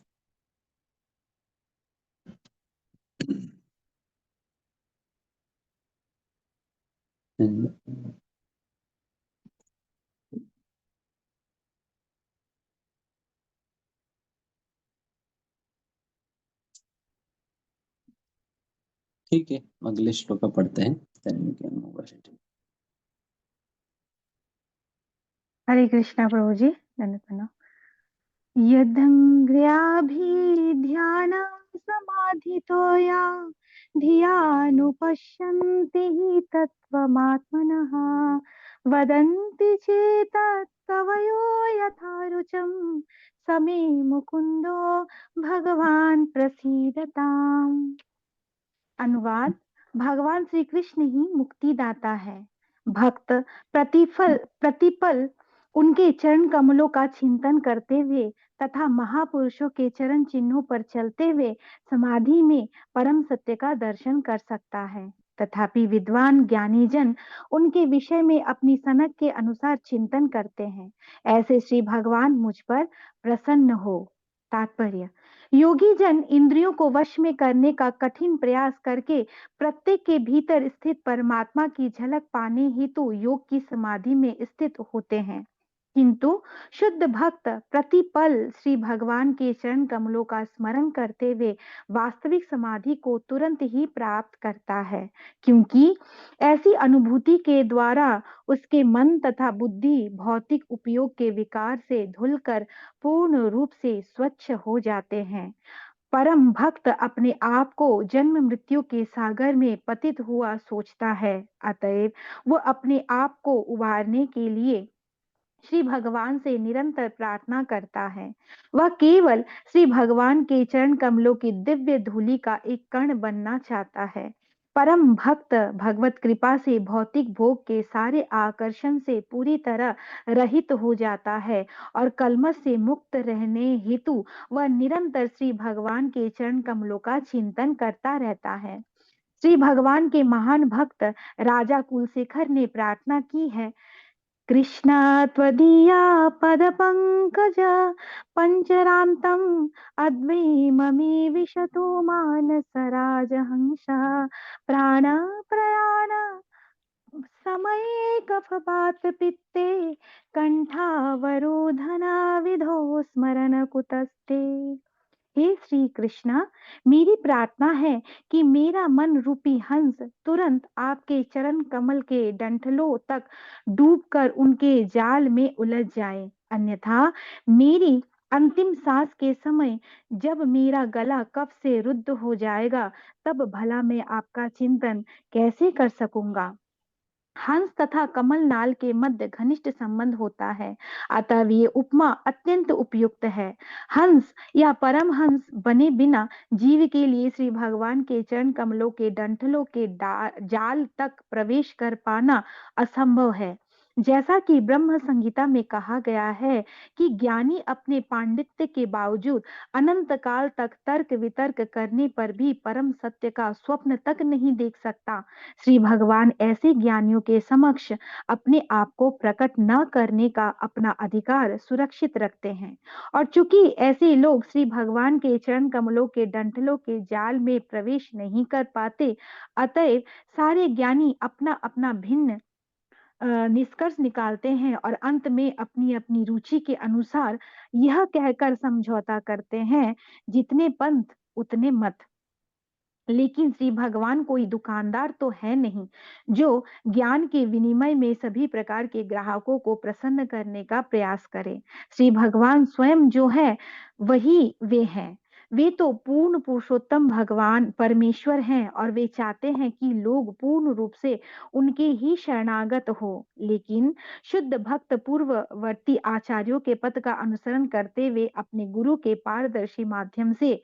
ठीक है, अगले श्लोक पढ़ते हैं। हरे कृष्णा प्रभु जी, धन्यवाद प्रणाम। यदङ्घ्र्याभिध्यानं समाधितो या धियानुपश्यन्ति हि तत्त्वमात्मनः वदन्ति चेतत् कवयो यथा रुचं समे मुकुन्दो भगवान प्रसीदताम्। अनुवाद: भगवान श्री कृष्ण ही मुक्तिदाता है। भक्त प्रतिपल उनके चरण कमलों का चिंतन करते हुए तथा महापुरुषों के चरण चिन्हों पर चलते हुए समाधि में परम सत्य का दर्शन कर सकता है। तथापि विद्वान ज्ञानी जन उनके विषय में अपनी सनक के अनुसार चिंतन करते हैं। ऐसे श्री भगवान मुझ पर प्रसन्न हो। तात्पर्य: योगी जन इंद्रियों को वश में करने का कठिन प्रयास करके प्रत्येक के भीतर स्थित परमात्मा की झलक पाने हेतु योग की समाधि में स्थित होते हैं, किंतु शुद्ध भक्त प्रतिपल श्री भगवान के चरण कमलों का स्मरण करते हुए वास्तविक समाधि को तुरंत ही प्राप्त करता है, क्योंकि ऐसी अनुभूति के द्वारा उसके मन तथा बुद्धि भौतिक उपयोग के विकार से धुलकर पूर्ण रूप से स्वच्छ हो जाते हैं। परम भक्त अपने आप को जन्म मृत्यु के सागर में पतित हुआ सोचता है, अतएव वो अपने आप को उबारने के लिए श्री भगवान से निरंतर प्रार्थना करता है। वह केवल श्री भगवान के चरण कमलों की दिव्य धूलि का एक कण बनना चाहता है। परम भक्त भगवत कृपा से भौतिक भोग के सारे आकर्षण से पूरी तरह रहित हो जाता है और कलमश से मुक्त रहने हेतु वह निरंतर श्री भगवान के चरण कमलों का चिंतन करता रहता है। श्री भगवान के महान भक्त राजा कुलशेखर ने प्रार्थना की है, कृष्ण त्वदीया पद पंकज पंचरांतम अद्वैममी विशतो मानस राजहंस प्राण प्रयाण समये कफपात पित्ते कंठावरोधना विधो स्मरण कुतस्ते। हे श्री कृष्णा, मेरी प्रार्थना है कि मेरा मन रूपी हंस तुरंत आपके चरण कमल के डंठलों तक डूबकर उनके जाल में उलझ जाए, अन्यथा मेरी अंतिम सांस के समय जब मेरा गला कफ से रुद्ध हो जाएगा, तब भला मैं आपका चिंतन कैसे कर सकूंगा। हंस तथा कमल नाल के मध्य घनिष्ठ संबंध होता है, अतः ये उपमा अत्यंत उपयुक्त है। हंस या परम हंस बने बिना जीव के लिए श्री भगवान के चरण कमलों के डंठलों के जाल तक प्रवेश कर पाना असंभव है। जैसा कि ब्रह्म संहिता में कहा गया है कि ज्ञानी अपने पांडित्य के बावजूद अनंत काल तक तर्क वितर्क करने पर भी परम सत्य का स्वप्न तक नहीं देख सकता, श्री भगवान ऐसे ज्ञानियों के समक्ष अपने आप को प्रकट न करने का अपना अधिकार सुरक्षित रखते हैं। और चूंकि ऐसे लोग श्री भगवान के चरण कमलों के डंठलों के जाल में प्रवेश नहीं कर पाते, अतएव सारे ज्ञानी अपना अपना भिन्न निष्कर्ष निकालते हैं और अंत में अपनी अपनी रुचि के अनुसार यह कहकर समझौता करते हैं, जितने पंथ उतने मत। लेकिन श्री भगवान कोई दुकानदार तो है नहीं जो ज्ञान के विनिमय में सभी प्रकार के ग्राहकों को प्रसन्न करने का प्रयास करे। श्री भगवान स्वयं जो है वही वे हैं। वे तो पूर्ण पुरुषोत्तम भगवान परमेश्वर हैं और वे चाहते हैं कि लोग पूर्ण रूप से उनके ही शरणागत हो। लेकिन शुद्ध भक्त पूर्ववर्ती आचार्यों के पथ का अनुसरण करते हुए अपने गुरु के पारदर्शी माध्यम से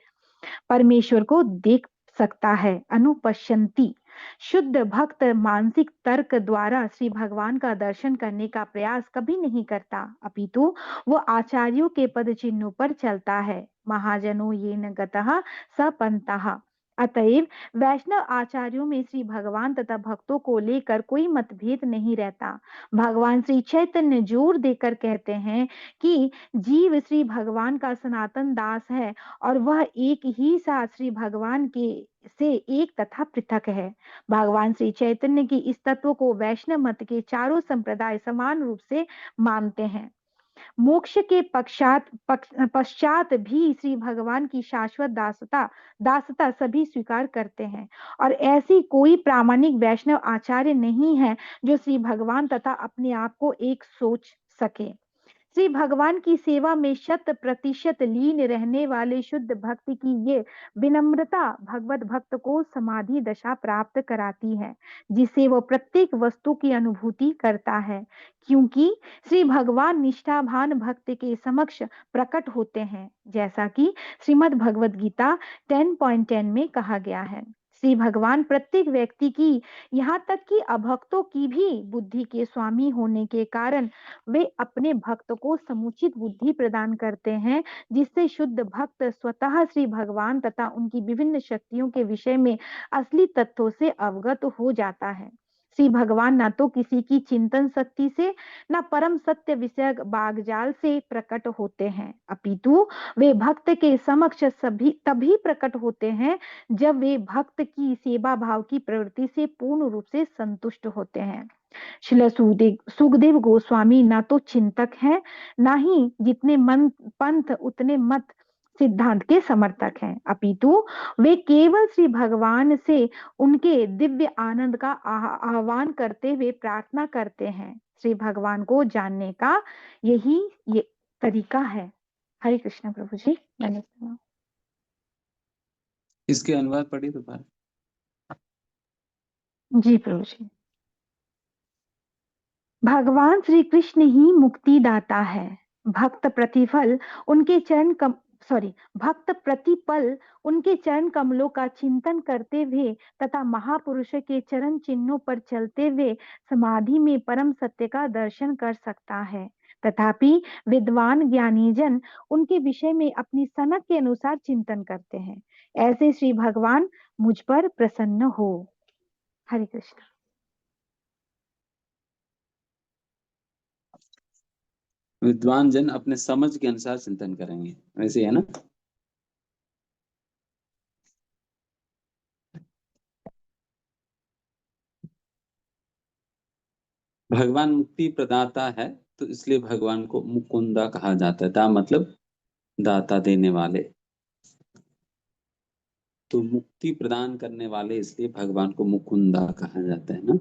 परमेश्वर को देख सकता है। अनुपश्यंती शुद्ध भक्त मानसिक तर्क द्वारा श्री भगवान का दर्शन करने का प्रयास कभी नहीं करता, अपितु वो आचार्यों के पद चिन्हों पर चलता है। महाजनो येन गतः सपंतः। अतएव वैष्णव आचार्यों में श्री भगवान तथा भक्तों को लेकर कोई मतभेद नहीं रहता। भगवान श्री चैतन्य जोर देकर कहते हैं कि जीव श्री भगवान का सनातन दास है और वह एक ही साथ श्री भगवान के से एक तथा पृथक है। भगवान श्री चैतन्य की इस तत्व को वैष्णव मत के चारों संप्रदाय समान रूप से मानते हैं। मोक्ष के पश्चात भी श्री भगवान की शाश्वत दासता सभी स्वीकार करते हैं और ऐसी कोई प्रामाणिक वैष्णव आचार्य नहीं है जो श्री भगवान तथा अपने आप को एक सोच सके। श्री भगवान की सेवा में 100% लीन रहने वाले शुद्ध भक्ति की ये विनम्रता भगवत भक्त को समाधि दशा प्राप्त कराती है, जिससे वो प्रत्येक वस्तु की अनुभूति करता है, क्योंकि श्री भगवान निष्ठावान भक्त के समक्ष प्रकट होते हैं, जैसा कि श्रीमद् भगवद गीता 10.10 में कहा गया है। श्री भगवान प्रत्येक व्यक्ति की, यहाँ तक कि अभक्तों की भी बुद्धि के स्वामी होने के कारण वे अपने भक्त को समुचित बुद्धि प्रदान करते हैं, जिससे शुद्ध भक्त स्वतः श्री भगवान तथा उनकी विभिन्न शक्तियों के विषय में असली तथ्यों से अवगत हो जाता है। श्री भगवान न तो किसी की चिंतन शक्ति से न परम सत्य विषय बागजाल से प्रकट होते हैं, अपितु वे भक्त के समक्ष तभी प्रकट होते हैं जब वे भक्त की सेवा भाव की प्रवृत्ति से पूर्ण रूप से संतुष्ट होते हैं। श्रील सुखदेव गोस्वामी न तो चिंतक हैं, न ही जितने पंथ उतने मत सिद्धांत के समर्थक हैं, अपितु वे केवल श्री भगवान से उनके दिव्य आनंद का आह्वान करते हुए प्रार्थना करते हैं। श्री भगवान को जानने का यही ये तरीका है। हरे कृष्ण प्रभु जी। मैंने सुना। इसके अनुवाद पढ़ी दोबारा। जी प्रभु जी। भगवान श्री कृष्ण ही मुक्ति दाता है। भक्त प्रतिपल उनके चरण कमलों का चिंतन करते हुए तथा महापुरुष के चरण चिन्हों पर चलते हुए समाधि में परम सत्य का दर्शन कर सकता है। तथापि विद्वान ज्ञानी जन उनके विषय में अपनी सनक के अनुसार चिंतन करते हैं। ऐसे श्री भगवान मुझ पर प्रसन्न हो। हरे कृष्ण। विद्वान जन अपने समझ के अनुसार चिंतन करेंगे, वैसे है ना। भगवान मुक्ति प्रदाता है, तो इसलिए भगवान को मुकुंदा कहा जाता है। दा मतलब दाता, देने वाले। तो मुक्ति प्रदान करने वाले, इसलिए भगवान को मुकुंदा कहा जाता है ना।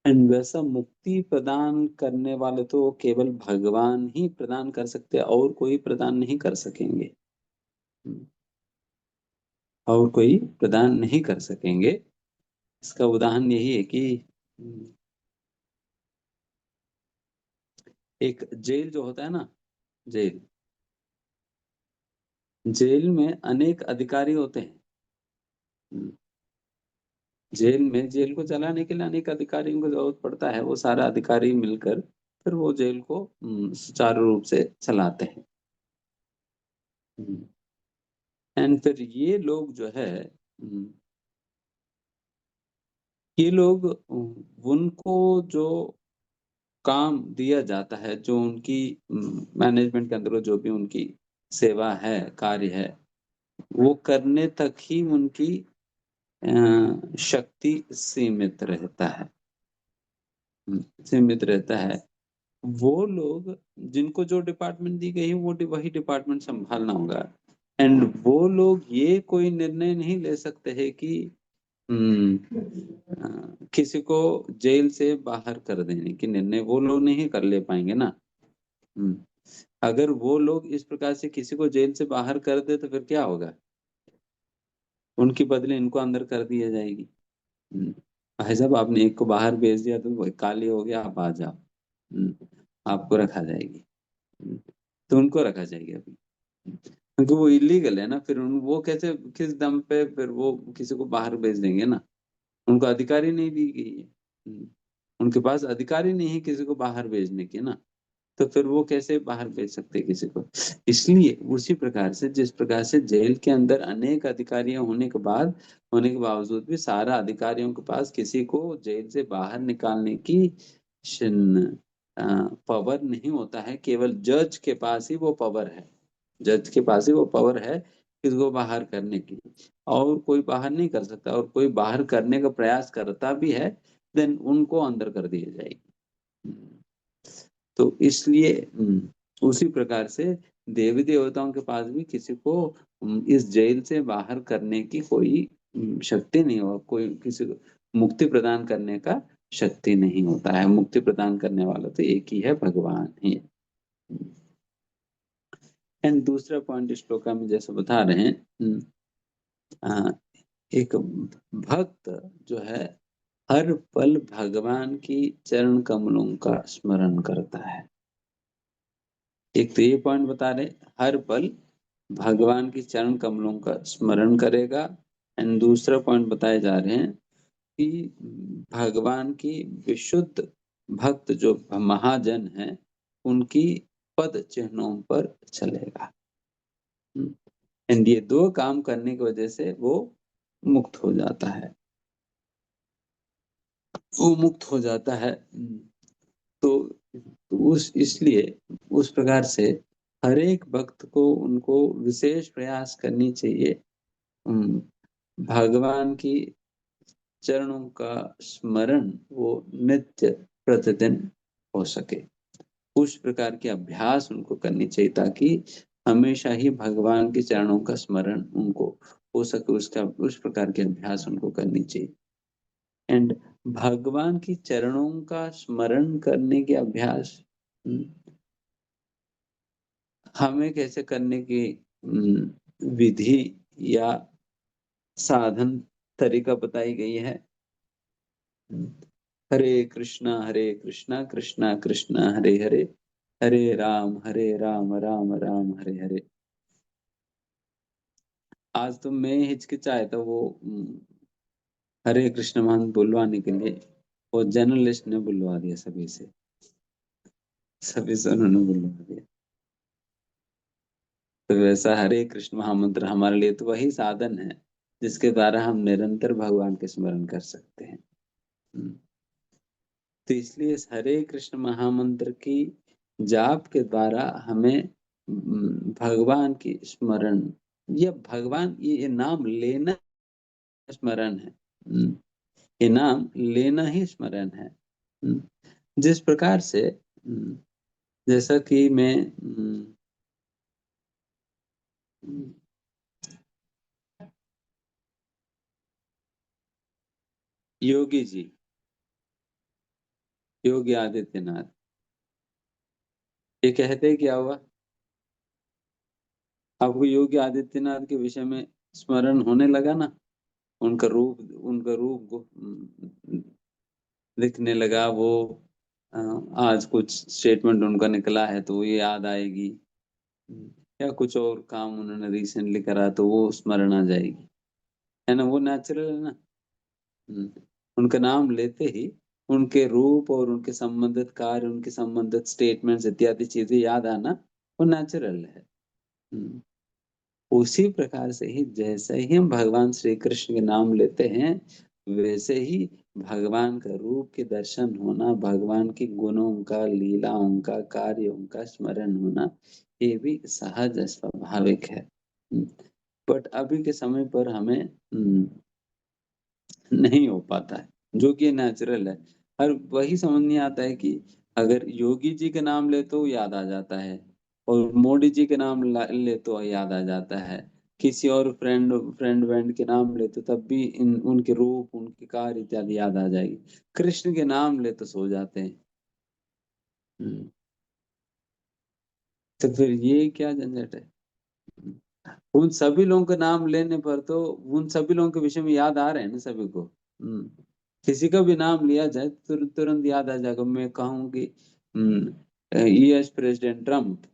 एंड वैसा मुक्ति प्रदान करने वाले तो केवल भगवान ही प्रदान कर सकते हैं, और कोई प्रदान नहीं कर सकेंगे। और कोई प्रदान नहीं कर सकेंगे। इसका उदाहरण यही है कि एक जेल जो होता है ना, जेल, जेल में अनेक अधिकारी होते हैं। जेल में, जेल को चलाने के लिए अनेक अधिकारियों को जरूरत पड़ता है। वो सारा अधिकारी मिलकर फिर वो जेल को सुचारू रूप से चलाते हैं। एंड फिर ये लोग जो है, ये लोग उनको जो काम दिया जाता है, जो उनकी मैनेजमेंट के अंदर जो भी उनकी सेवा है, कार्य है, वो करने तक ही उनकी शक्ति सीमित रहता है। सीमित रहता है। वो लोग जिनको जो डिपार्टमेंट दी गई है, वो वही डिपार्टमेंट संभालना होगा। एंड वो लोग ये कोई निर्णय नहीं ले सकते हैं कि किसी को जेल से बाहर कर देने की निर्णय वो लोग नहीं कर ले पाएंगे ना। अगर वो लोग इस प्रकार से किसी को जेल से बाहर कर दे तो फिर क्या होगा? उनकी बदले इनको अंदर कर दिया जाएगी। भाई साहब, आपने एक को बाहर भेज दिया तो वो काली हो गया, आप आ जाओ, आपको रखा जाएगी। तो उनको रखा जाएगी अभी, क्योंकि वो इलीगल है ना। फिर वो कैसे, किस दम पे फिर वो किसी को बाहर भेज देंगे ना? उनको अधिकारी नहीं दी गई है। उनके पास अधिकारी नहीं है किसी को बाहर भेजने की ना। तो फिर वो कैसे बाहर भेज सकते किसी को? इसलिए उसी प्रकार से, जिस प्रकार से जेल के अंदर अनेक अधिकारियों होने के बावजूद भी सारा अधिकारियों के पास किसी को जेल से बाहर निकालने की पावर नहीं होता है। केवल जज के पास ही वो पावर है। जज के पास ही वो पावर है किसको बाहर करने की, और कोई बाहर नहीं कर सकता। और कोई बाहर करने का प्रयास करता भी है, देन उनको अंदर कर दिया जाएगी। तो इसलिए उसी प्रकार से देवी देवताओं के पास भी किसी को इस जेल से बाहर करने की कोई शक्ति नहीं हो, कोई किसी को मुक्ति प्रदान करने का शक्ति नहीं होता है। मुक्ति प्रदान करने वाला तो एक ही है, भगवान ही। एंड दूसरा पॉइंट श्लोका में जैसे बता रहे हैं, एक भक्त जो है हर पल भगवान की चरण कमलों का स्मरण करता है। एक तो ये पॉइंट बता रहे, हर पल भगवान की चरण कमलों का स्मरण करेगा। एंड दूसरा पॉइंट बताए जा रहे हैं कि भगवान की विशुद्ध भक्त जो महाजन है, उनकी पद चिन्हों पर चलेगा। एंड ये दो काम करने की वजह से वो मुक्त हो जाता है। वो मुक्त हो जाता है। तो उस इसलिए उस प्रकार से हर एक भक्त को उनको विशेष प्रयास करनी चाहिए भगवान की चरणों का स्मरण वो नित्य प्रतिदिन हो सके। उस प्रकार के अभ्यास उनको करनी चाहिए, ताकि हमेशा ही भगवान के चरणों का स्मरण उनको हो सके। उसका उस प्रकार के अभ्यास उनको करनी चाहिए। एंड भगवान की चरणों का स्मरण करने के अभ्यास हमें कैसे करने की विधि या साधन तरीका बताई गई है। हरे कृष्णा कृष्णा कृष्णा हरे हरे, हरे राम राम राम हरे हरे। आज तो मैं हिचकिचाया था वो हरे कृष्ण महान बुलवाने के लिए, वो जर्नलिस्ट ने बुलवा दिया सभी से, सभी से उन्होंने बुलवा दिया। तो वैसा हरे कृष्ण महामंत्र हमारे लिए तो वही साधन है जिसके द्वारा हम निरंतर भगवान के स्मरण कर सकते हैं। तो इसलिए इस हरे कृष्ण महामंत्र की जाप के द्वारा हमें भगवान की स्मरण, या भगवान ये नाम लेना स्मरण है। ये नाम लेना ही स्मरण है। जिस प्रकार से जैसा कि मैं योगी जी, योगी आदित्यनाथ, ये कहते क्या हुआ? आपको योगी आदित्यनाथ के विषय में स्मरण होने लगा ना? उनका रूप दिखने लगा। वो आज कुछ स्टेटमेंट उनका निकला है तो वो याद आएगी, या कुछ और काम उन्होंने रिसेंटली करा तो वो स्मरण आ जाएगी, है ना? वो नेचुरल है ना। उनका नाम लेते ही उनके रूप और उनके संबंधित कार्य, उनके संबंधित स्टेटमेंट्स इत्यादि चीजें याद आना वो नेचुरल है। उसी प्रकार से ही जैसे ही हम भगवान श्री कृष्ण के नाम लेते हैं, वैसे ही भगवान का रूप के दर्शन होना, भगवान के गुणों का, लीलाओं का, कार्यों का स्मरण होना, ये भी सहज स्वाभाविक है। बट अभी के समय पर हमें नहीं हो पाता है, जो कि नेचुरल है। और वही समझ नहीं आता है कि अगर योगी जी के नाम ले तो याद आ जाता है, और मोदी जी के नाम ले तो याद आ जाता है, किसी और फ्रेंड वैंड के नाम ले तो तब भी उनके रूप, उनके कार्य इत्यादि याद आ जाएगी। कृष्ण के नाम ले तो सो जाते हैं। तो फिर ये क्या झंझट है? उन सभी लोगों के नाम लेने पर तो उन सभी लोगों के विषय में याद आ रहे हैं ना सभी को। किसी का भी नाम लिया जाए तुरंत याद आ जाएगा। मैं कहूँ कि यूएस प्रेसिडेंट ट्रम्प,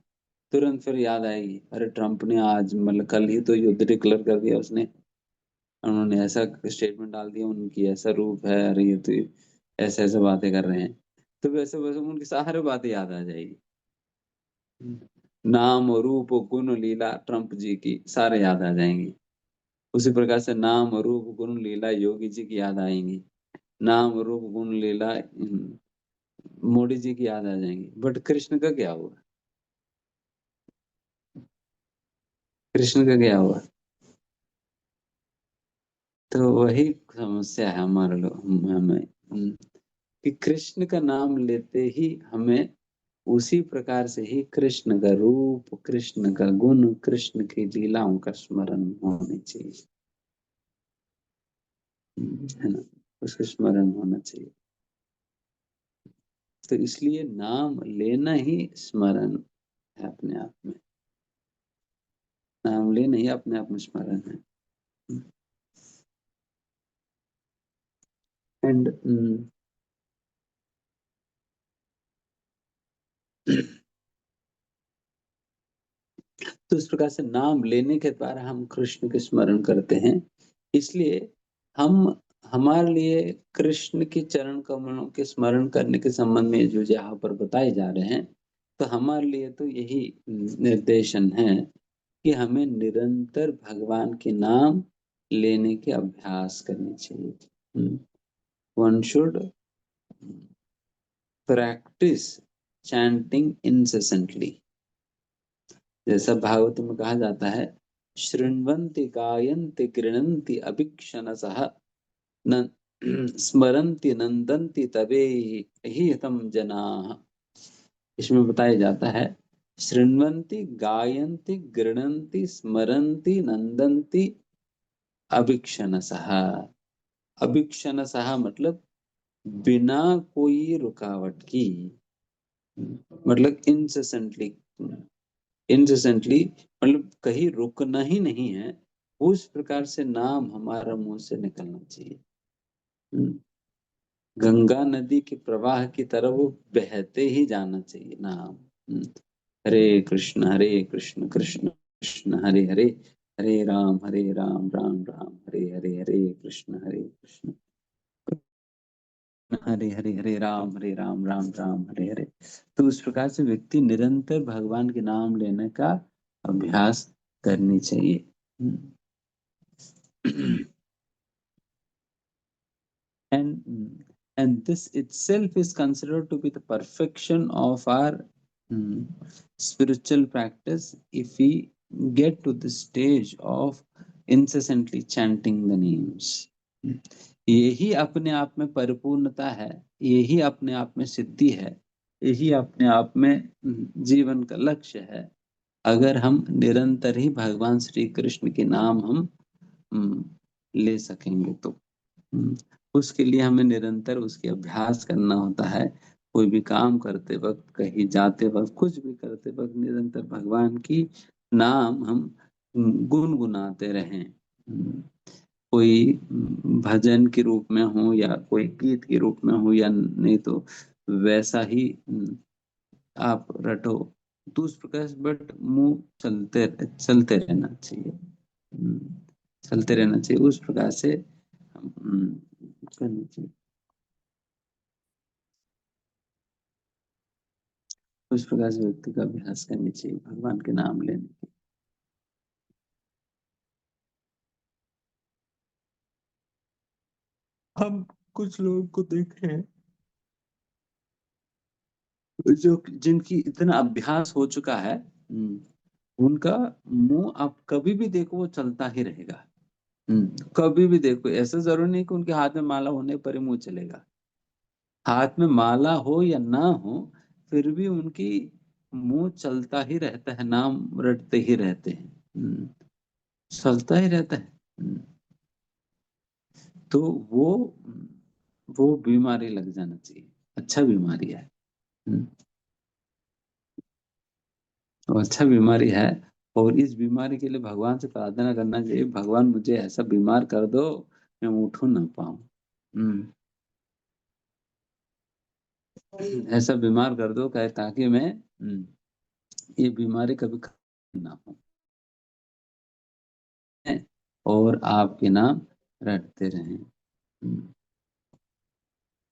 तुरंत फिर याद आएगी, अरे ट्रम्प ने आज मतलब कल ही तो युद्ध डिक्लेयर कर दिया उसने, उन्होंने ऐसा स्टेटमेंट डाल दिया, उनकी ऐसा रूप है, अरे ये तो ऐसे ऐसे बातें कर रहे हैं, तो वैसे वैसे उनकी सारी बातें याद आ जाएगी। नाम रूप गुण लीला ट्रम्प जी की सारे याद आ जाएंगी। उसी प्रकार से नाम रूप गुण लीला योगी जी की याद आएंगी, नाम रूप गुण लीला मोदी जी की याद आ जाएंगी। बट कृष्ण का क्या हुआ? कृष्ण का क्या हुआ? तो वही समस्या है हमारे लोग हमें, कि कृष्ण का नाम लेते ही हमें उसी प्रकार से ही कृष्ण का रूप, कृष्ण का गुण, कृष्ण की लीलाओं का स्मरण होना चाहिए, है ना? उसका स्मरण होना चाहिए। तो इसलिए नाम लेना ही स्मरण है अपने आप में, नाम लेना ही अपने आप में स्मरण है। एंड तो इस प्रकार से नाम लेने के द्वारा हम कृष्ण के स्मरण करते हैं। इसलिए हमारे लिए कृष्ण के चरण कमलों के स्मरण करने के संबंध में जो यहाँ पर बताए जा रहे हैं, तो हमारे लिए तो यही निर्देशन है कि हमें निरंतर भगवान के नाम लेने के अभ्यास करने चाहिए। One should practice chanting incessantly। जैसा भागवत में कहा जाता है, शृण्वन्ति गायन्ति गृह्णन्ति अभिक्षणसः न स्मरन्ति नन्दन्ति तबे हि हितं जनाः। इसमें बताया जाता है, शृण्वन्ति गायन्ति गृह्णन्ति स्मरन्ति नन्दन्ति अभिक्षणसः। अभिक्षणसः मतलब बिना कोई रुकावट की, मतलब incessantly मतलब कहीं रुकना ही नहीं है, उस प्रकार से नाम हमारा मुंह से निकलना चाहिए। गंगा नदी के प्रवाह की तरह वो बहते ही जाना चाहिए नाम। हरे कृष्ण कृष्ण कृष्ण हरे हरे, हरे राम राम राम हरे हरे, हरे कृष्ण हरे हरे, हरे राम राम राम हरे हरे। तो उस प्रकार से व्यक्ति निरंतर भगवान के नाम लेने का अभ्यास करनी चाहिए। and and this itself is considered to be the perfection of our mm, spiritual practice if we get to the stage of incessantly chanting the names. यही अपने आप में परिपूर्णता है, यही अपने आप में सिद्धि है, यही अपने आप में जीवन का लक्ष्य है, अगर हम निरंतर ही भगवान श्री कृष्ण के नाम हम ले सकेंगे तो। उसके लिए हमें निरंतर उसके अभ्यास करना होता है। कोई भी काम करते वक्त, कहीं जाते वक्त, कुछ भी करते वक्त निरंतर भगवान की नाम हम गुनगुनाते रहें। कोई भजन के रूप में हो या कोई गीत के रूप में हो, या नहीं तो वैसा ही आप रटो, तो उस प्रकार से बट मुंह चलते रहना चाहिए, चलते रहना चाहिए, उस प्रकार से करना चाहिए, उस प्रकार से व्यक्ति का अभ्यास करनी चाहिए भगवान के नाम लेने की। हम कुछ लोगों को देख रहे हैं जो जिनकी इतना अभ्यास हो चुका है, उनका मुंह आप कभी भी देखो वो चलता ही रहेगा। कभी भी देखो, ऐसा जरूरी नहीं कि उनके हाथ में माला होने पर ही मुंह चलेगा। हाथ में माला हो या ना हो, फिर भी उनकी मुंह चलता ही रहता है, नाम रटते ही रहते हैं, चलता ही रहता है। तो वो बीमारी लग जाना चाहिए, अच्छा बीमारी है। तो अच्छा बीमारी है, और इस बीमारी के लिए भगवान से प्रार्थना करना चाहिए, भगवान मुझे ऐसा बीमार कर दो मैं उठ ना पाऊं, ऐसा बीमार कर दो कहे, ताकि मैं ये बीमारी कभी ना हो और आपके नाम रटते रहें।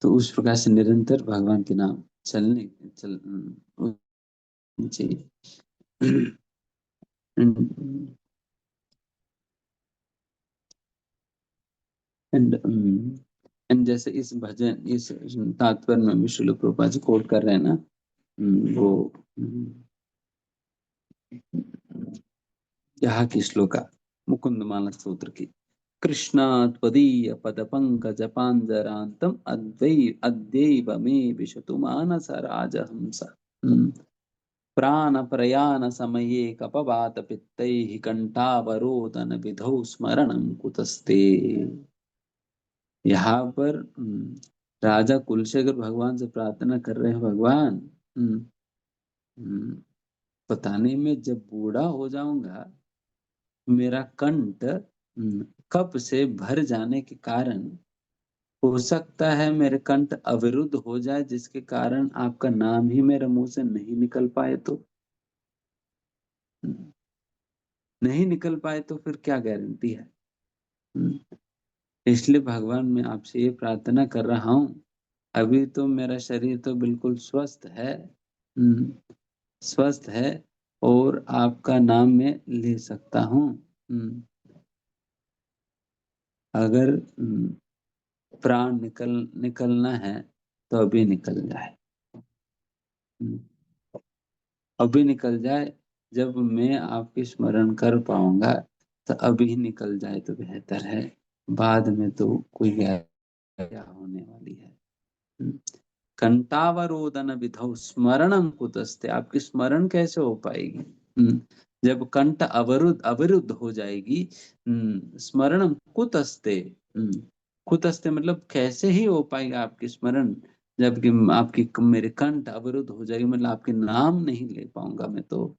तो उस प्रकार से निरंतर भगवान के नाम चलने चाहिए। एंड जैसे इस भजन, इस तात्पर्य में भी श्रील प्रभुपाद जी कोट कर रहे हैं ना, वो यहाँ की श्लोका मुकुंदमाला सूत्र की, कृष्णात्पदीय पद पंकज पांजरांतम अद्वैव मे विशतु मानस राजहंस, प्राण प्रयाण समये कपवात पित्तैः कंठावरोदन विधौ स्मरणं कुतस्ते। यहाँ पर राजा कुलशेखर भगवान से प्रार्थना कर रहे हैं, भगवान पता नहीं मैं जब बूढ़ा हो जाऊंगा, मेरा कंठ कप से भर जाने के कारण हो सकता है मेरे कंठ अवरुद्ध हो जाए, जिसके कारण आपका नाम ही मेरे मुंह से नहीं निकल पाए, तो नहीं निकल पाए तो फिर क्या गारंटी है। इसलिए भगवान मैं आपसे ये प्रार्थना कर रहा हूँ, अभी तो मेरा शरीर तो बिल्कुल स्वस्थ है, स्वस्थ है, और आपका नाम मैं ले सकता हूँ। अगर प्राण निकलना है तो अभी निकल जाए, अभी निकल जाए, जब मैं आपकी स्मरण कर पाऊंगा तो अभी निकल जाए तो बेहतर है, बाद में तो कोई क्या होने वाली है। कंठावरोदन विधौ स्मरणम कुतस्ते, आपकी स्मरण कैसे हो पाएगी जब कंठ अवरुद्ध हो जाएगी। स्मरणम कुतस्ते, कुतस्ते मतलब कैसे ही हो पाएगा आपकी स्मरण, जबकि आपकी मेरे कंठ अवरुद्ध हो जाएगी, मतलब आपके नाम नहीं ले पाऊंगा मैं तो।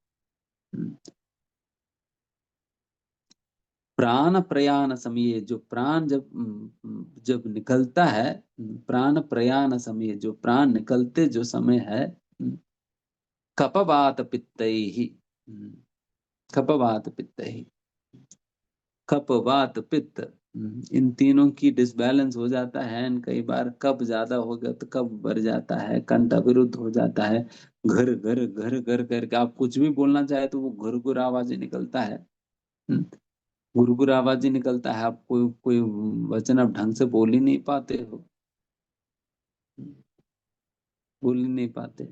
प्राण प्रयाण समय, जो प्राण जब निकलता है, प्राण प्रयाण समय, जो प्राण निकलते जो समय है, कपवात पित्तैहि, कपवात पित्तैहि, कपवात पित्त, इन तीनों की डिसबैलेंस हो जाता है, कई बार कप ज्यादा हो गया तो कप बढ़ जाता है, कंठ अवरुद्ध हो जाता है, घर घर घर घर करके आप कुछ भी बोलना चाहे तो वो घुर घुर आवाज निकलता है। गुरगुर आवाज ही निकलता है, आप कोई वचन आप ढंग से बोल ही नहीं पाते हो, बोल ही नहीं पाते।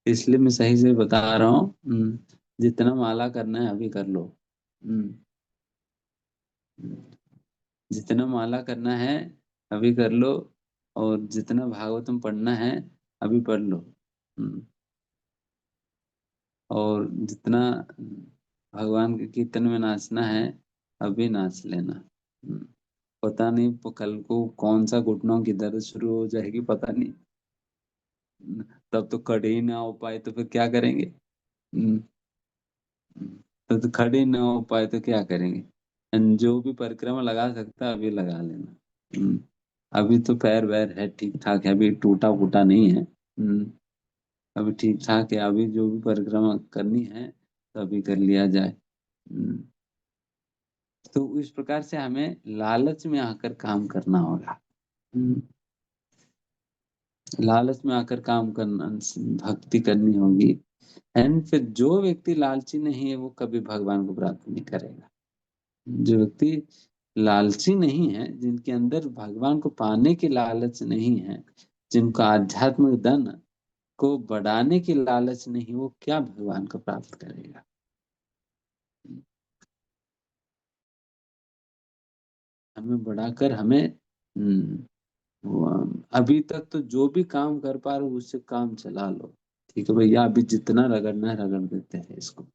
इसलिए मैं सही से बता रहा हूँ, जितना माला करना है अभी कर लो। हम्म, जितना माला करना है अभी कर लो, और जितना भागवतम पढ़ना है अभी पढ़ लो। हम्म, और जितना भगवान के कीर्तन में नाचना है अभी नाच लेना। पता नहीं कल को कौन सा घुटनों की दर्द शुरू हो जाएगी, पता नहीं। तब तो खड़े ही ना हो पाए तो फिर क्या करेंगे? हम्म, तब तो खड़े ही ना हो पाए तो क्या करेंगे? जो भी परिक्रमा लगा सकता है अभी लगा लेना। अभी तो पैर वैर है ठीक ठाक है, अभी टूटा फूटा नहीं है। अभी ठीक ठाक है, अभी जो भी परिक्रमा करनी है तो अभी कर लिया जाए। तो इस प्रकार से हमें लालच में आकर काम करना होगा। लालच में आकर काम करना, भक्ति करनी होगी। एंड फिर जो व्यक्ति लालची नहीं है वो कभी भगवान को प्राप्त नहीं करेगा। जो व्यक्ति लालची नहीं है, जिनके अंदर भगवान को पाने की लालच नहीं है, जिनका आध्यात्मिक धन को बढ़ाने की लालच नहीं, वो क्या भगवान को प्राप्त करेगा? हमें बढ़ाकर हमें अभी तक तो जो भी काम कर पा रहे हो उससे काम चला लो। ठीक है भैया, अभी जितना रगड़ना है रगड़ देते हैं इसको।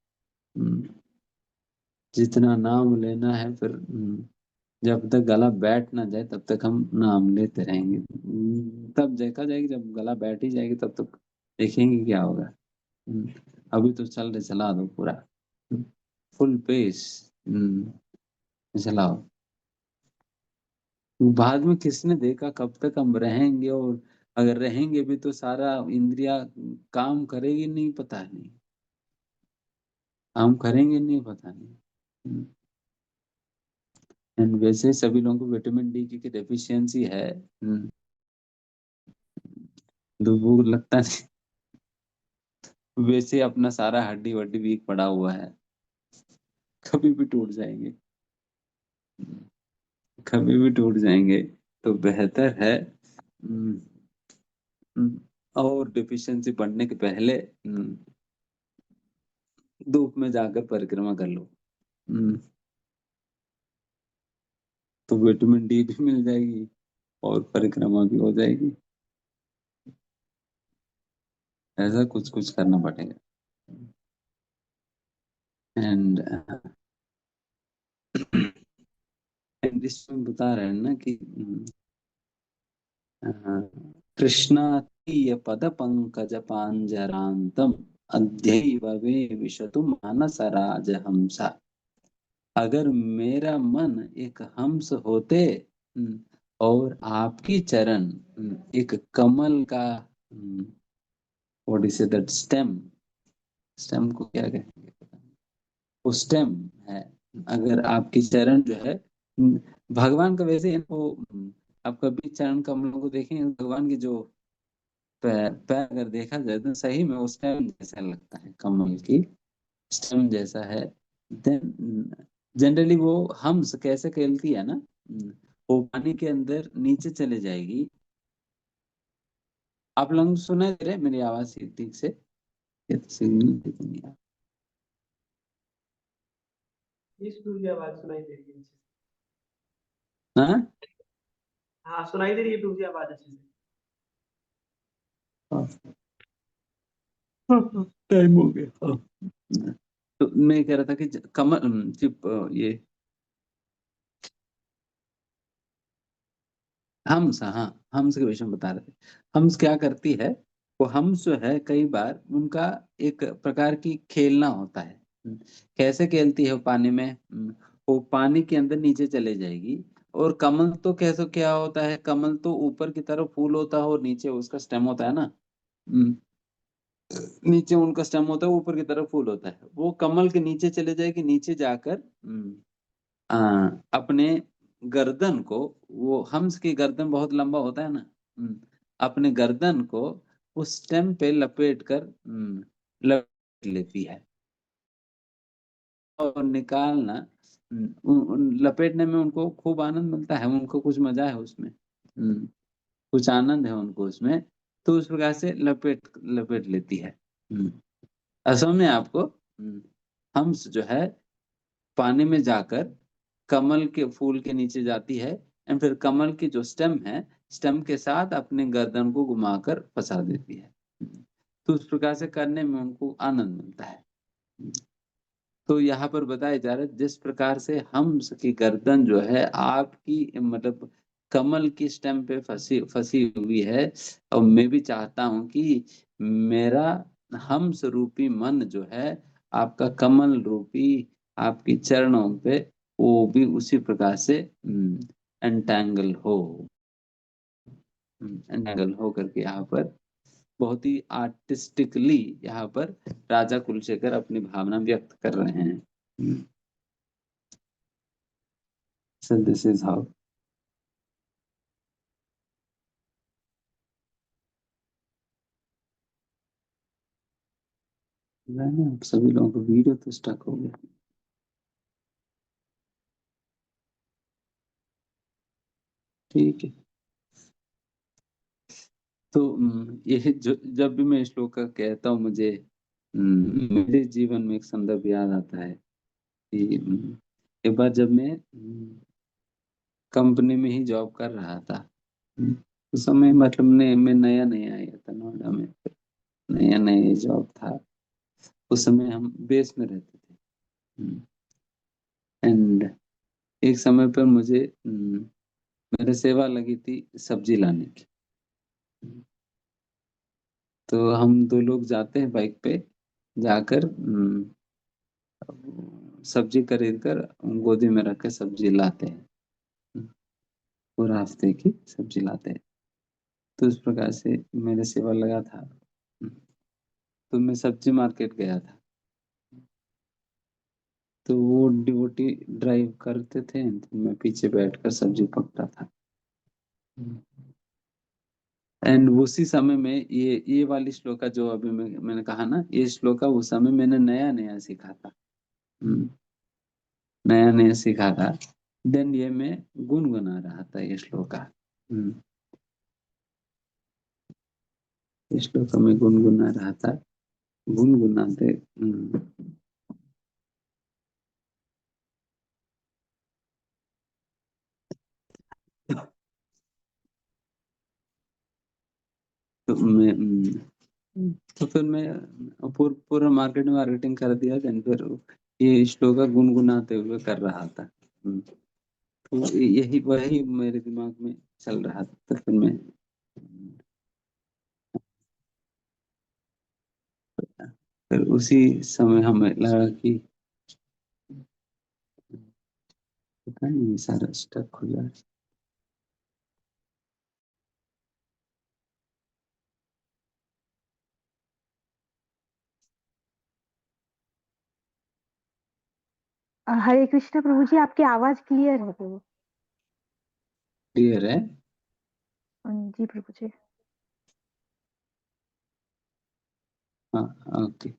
जितना नाम लेना है, फिर जब तक गला बैठ ना जाए तब तक हम नाम लेते रहेंगे। तब देखा जाएगी, जब गला बैठ ही जाएगी तब तक देखेंगे क्या होगा। अभी तो चला दो पूरा फुल पेस चलाओ। बाद में किसने देखा कब तक हम रहेंगे, और अगर रहेंगे भी तो सारा इंद्रिया काम करेगी नहीं, पता नहीं। काम करेंगे नहीं, पता नहीं। एंड वैसे सभी लोगों को विटामिन डी की डेफिशिएंसी है। तो वो लगता नहीं, वैसे अपना सारा हड्डी वड्डी वीक पड़ा हुआ है, कभी भी टूट जाएंगे। कभी भी टूट जाएंगे। तो बेहतर है और डिफिशियंसी बढ़ने के पहले धूप में जाकर परिक्रमा कर लो। तो विटामिन डी भी मिल जाएगी और परिक्रमा भी हो जाएगी। ऐसा कुछ कुछ करना पड़ेगा। एंड इसमें बता रहे हैं ना कि कृष्णातीय पद पंकज पांजरांतम अध्यैव वे विशतु मानस राजहंसा। अगर मेरा मन एक हंस होते, और आपकी चरण एक कमल का, what is that stem, stem को क्या कहेंगे, वो स्टेम है। अगर आपकी चरण जो है भगवान का, वैसे इनको आप कभी चरण कमलों को देखें, भगवान की जो पैर पैर अगर देखा जाए तो सही में वो स्टेम जैसा लगता है, कमल की स्टेम जैसा है। देन जनरली वो हम्स कैसे खेलती है ना, वो पानी के अंदर नीचे चले जाएगी। आप लोग सुना दे रहे मेरी आवाज ठीक से? ये तो सिग्नल ठीक नहीं है। इस टूल की आवाज सुनाई दे रही है। हाँ हाँ, सुनाई दे रही है टूल की आवाज अच्छे से। टाइम हो गया। तो मैं कह रहा था कि कमल ये हम्स, हाँ हम्स के विषय में बता रहे थे। हम्स क्या करती है, वो हम्स जो है कई बार उनका एक प्रकार की खेलना होता है। कैसे खेलती है वो पानी में, वो पानी के अंदर नीचे चले जाएगी। और कमल तो कैसे क्या होता है, कमल तो ऊपर की तरफ फूल होता है और नीचे उसका स्टेम होता है ना। हम्म, नीचे उनका स्टेम होता है, ऊपर की तरफ फूल होता है। वो कमल के नीचे चले जाएगी, नीचे जाकर अपने गर्दन को, वो हंस की गर्दन बहुत लंबा होता है ना, अपने गर्दन को उस स्टेम पे लपेट कर लपेट लेती है और निकालना लपेटने में उनको खूब आनंद मिलता है, उनको कुछ मजा है उसमें, कुछ आनंद है उनको उसमें, तो उस प्रकार से लपेट लपेट लेती है। असम में आपको हंस जो है पानी में जाकर कमल के फूल के नीचे जाती है, एंड फिर कमल की जो स्टेम है, स्टेम के साथ अपने गर्दन को घुमाकर फंसा देती है। तो उस प्रकार से करने में उनको आनंद मिलता है। तो यहाँ पर बताया जा रहा है जिस प्रकार से हंस की गर्दन जो है आपकी मतलब कमल की स्टेम पे फंसी फंसी हुई है, और मैं भी चाहता हूं कि मेरा हंस रूपी मन जो है आपका कमल रूपी आपकी चरणों पे वो भी उसी प्रकार से एंटेंगल हो, एंटेंगल हो करके यहाँ पर बहुत ही आर्टिस्टिकली यहाँ पर राजा कुलशेखर अपनी भावना व्यक्त कर रहे हैं। So this is how मैंने आप सभी लोगों को वीडियो तो स्टक हो गया। ठीक है, तो ये जब भी मैं श्लोक का कहता हूँ मुझे मेरे जीवन में एक संदर्भ याद आता है कि एक बार जब मैं कंपनी में ही जॉब कर रहा था, उस समय मतलब मैं नया नया आया था नोएडा में, नया नया जॉब था। उस समय हम बेस में रहते थे, एंड एक समय पर मुझे मेरे सेवा लगी थी सब्जी लाने की। तो हम दो लोग जाते हैं बाइक पे, जाकर सब्जी खरीद कर गोदी में रख के सब्जी लाते हैं, पूरा हफ्ते की सब्जी लाते हैं। तो इस प्रकार से मेरे सेवा लगा था, तो मैं सब्जी मार्केट गया था। तो वो डिवोटी ड्राइव करते थे, तो मैं पीछे बैठकर सब्जी पकता था। एंड उसी समय में ये वाली श्लोका जो अभी मैंने कहा ना, ये श्लोका उस समय मैंने नया नया सीखा था, नया नया सीखा था। देन ये मैं गुनगुना रहा था ये श्लोका, ये श्लोका मैं गुनगुना रहा था, गुनगुनाते तो मैं तो फिर मैं पूरा मार्केटिंग कर दिया। देन फिर ये श्लोका गुनगुनाते हुए कर रहा था। तो यही वही मेरे दिमाग में चल रहा था। तो फिर मैं फिर उसी समय हमें लगा कि पता नहीं सारा स्टक हो जाए। हरे कृष्ण प्रभु जी, आपकी आवाज क्लियर है प्रभु। क्लियर है? जी प्रभु जी। हाँ, ओके।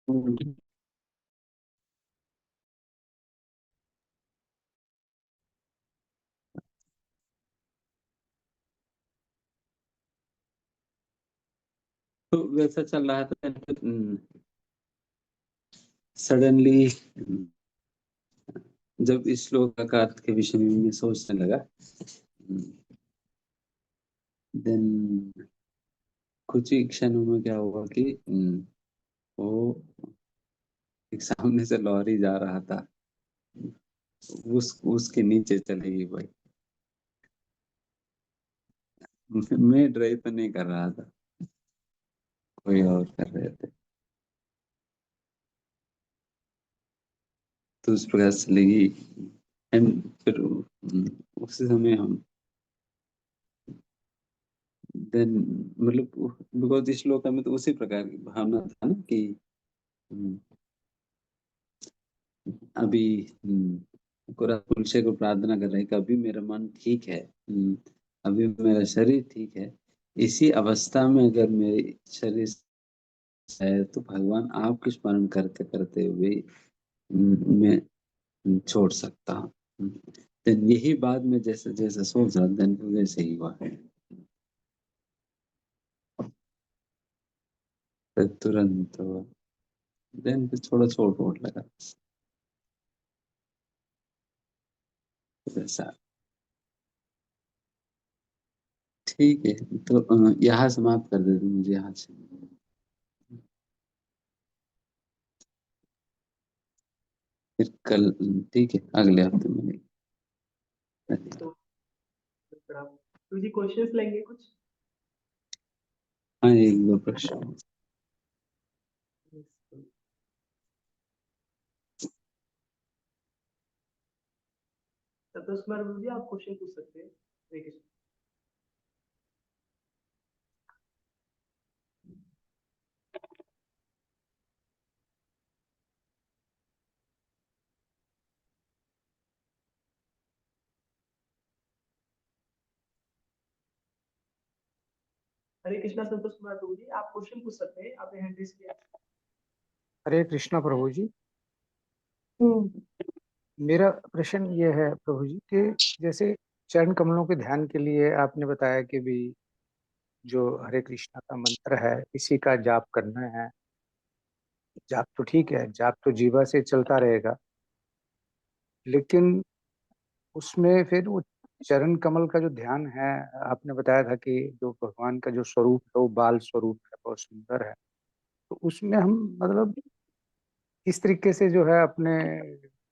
तो वैसा चल रहा था। सडनली जब इस श्लोक का अर्थ के विषय में मैं सोचने लगा, देन कुछ ही क्षणों में क्या हुआ कि वो एक सामने से लॉरी जा रहा था, उसके नीचे चलेगी भाई। मैं ड्राइव तो नहीं कर रहा था, कोई और कर रहे थे, तो उस प्रकार से चलेगी। एंड फिर उसी समय हम देन मतलब बिकॉज इस श्लोक में तो उसी प्रकार की भावना था ना कि हम्म, अभी पूरा तुलसी को प्रार्थना कर रहे हैं कि अभी मेरा मन ठीक है, अभी मेरा शरीर ठीक है। इसी अवस्था में अगर मेरे शरीर है तो भगवान आपके स्मरण करते करते हुए मैं छोड़ सकता हूँ। देन यही बात में जैसे जैसे सोच रहा देन वैसे ही हुआ। फिर तुरंत देन फिर थोड़ा चोट वोट लगा वैसा। ठीक है, तो यहाँ समाप्त कर देते मुझे यहाँ से। फिर कल ठीक है, अगले हफ्ते मिलेंगे। तो फिर आप जी क्वेश्चंस लेंगे कुछ? हाँ, एक दो प्रश्न। संतोष कुमार जी आप क्वेश्चन पूछ सकते हैं। हरे कृष्ण। हरे कृष्णा संतोष कुमार प्रभु जी आप क्वेश्चन पूछ सकते हैं, आपने हैंड रेज किया। हरे कृष्णा प्रभु जी। मेरा प्रश्न ये है प्रभु जी कि जैसे चरण कमलों के ध्यान के लिए आपने बताया कि भी जो हरे कृष्णा का मंत्र है इसी का जाप करना है। जाप तो ठीक है, जाप तो जीवा से चलता रहेगा, लेकिन उसमें फिर वो चरण कमल का जो ध्यान है, आपने बताया था कि जो भगवान का जो स्वरूप है वो बाल स्वरूप है, बहुत सुंदर है। तो उसमें हम मतलब इस तरीके से जो है अपने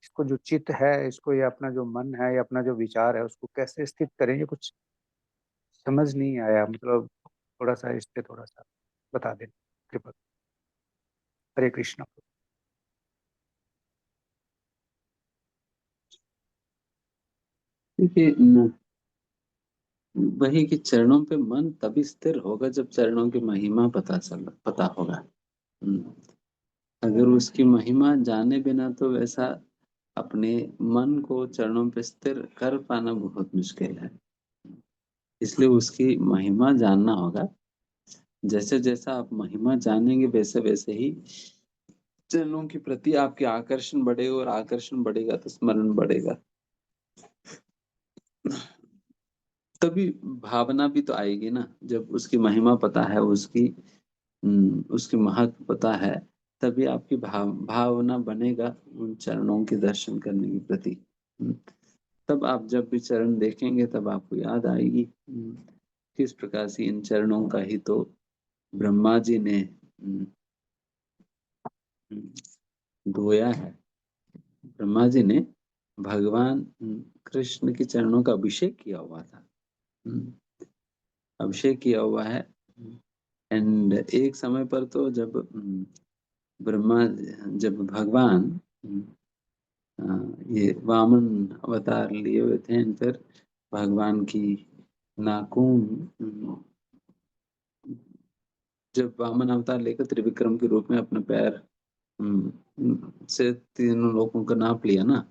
इसको जो चित्त है इसको या अपना जो मन है या अपना जो विचार है उसको कैसे स्थित करें, ये कुछ समझ नहीं आया। मतलब थोड़ा सा इस पे थोड़ा सा बता दें कृपा। हरे कृष्णा। देखिए वही कि चरणों पे मन तभी स्थिर होगा जब चरणों की महिमा पता होगा। हम्म, अगर उसकी महिमा जाने बिना तो वैसा अपने मन को चरणों पे स्थिर कर पाना बहुत मुश्किल है। इसलिए उसकी महिमा जानना होगा। जैसे जैसा आप महिमा जानेंगे वैसे वैसे ही चरणों के प्रति आपके आकर्षण बढ़ेगा, और आकर्षण बढ़ेगा तो स्मरण बढ़ेगा। तभी भावना भी तो आएगी ना, जब उसकी महिमा पता है, उसकी महत्व पता है, तभी आपकी भावना बनेगा उन चरणों के दर्शन करने के प्रति। तब आप जब भी चरण देखेंगे तब आपको याद आएगी किस प्रकार से इन चरणों का ही तो ब्रह्मा जी ने धोया है। ब्रह्मा जी ने भगवान कृष्ण के चरणों का अभिषेक किया हुआ था, अभिषेक किया हुआ है। एंड एक समय पर तो जब ब्रह्मा जब भगवान ये वामन अवतार लिए हुए थे, फिर भगवान की नाखून जब वामन अवतार लेकर त्रिविक्रम के रूप में अपने पैर से तीनों लोगों को नाप लिया ना,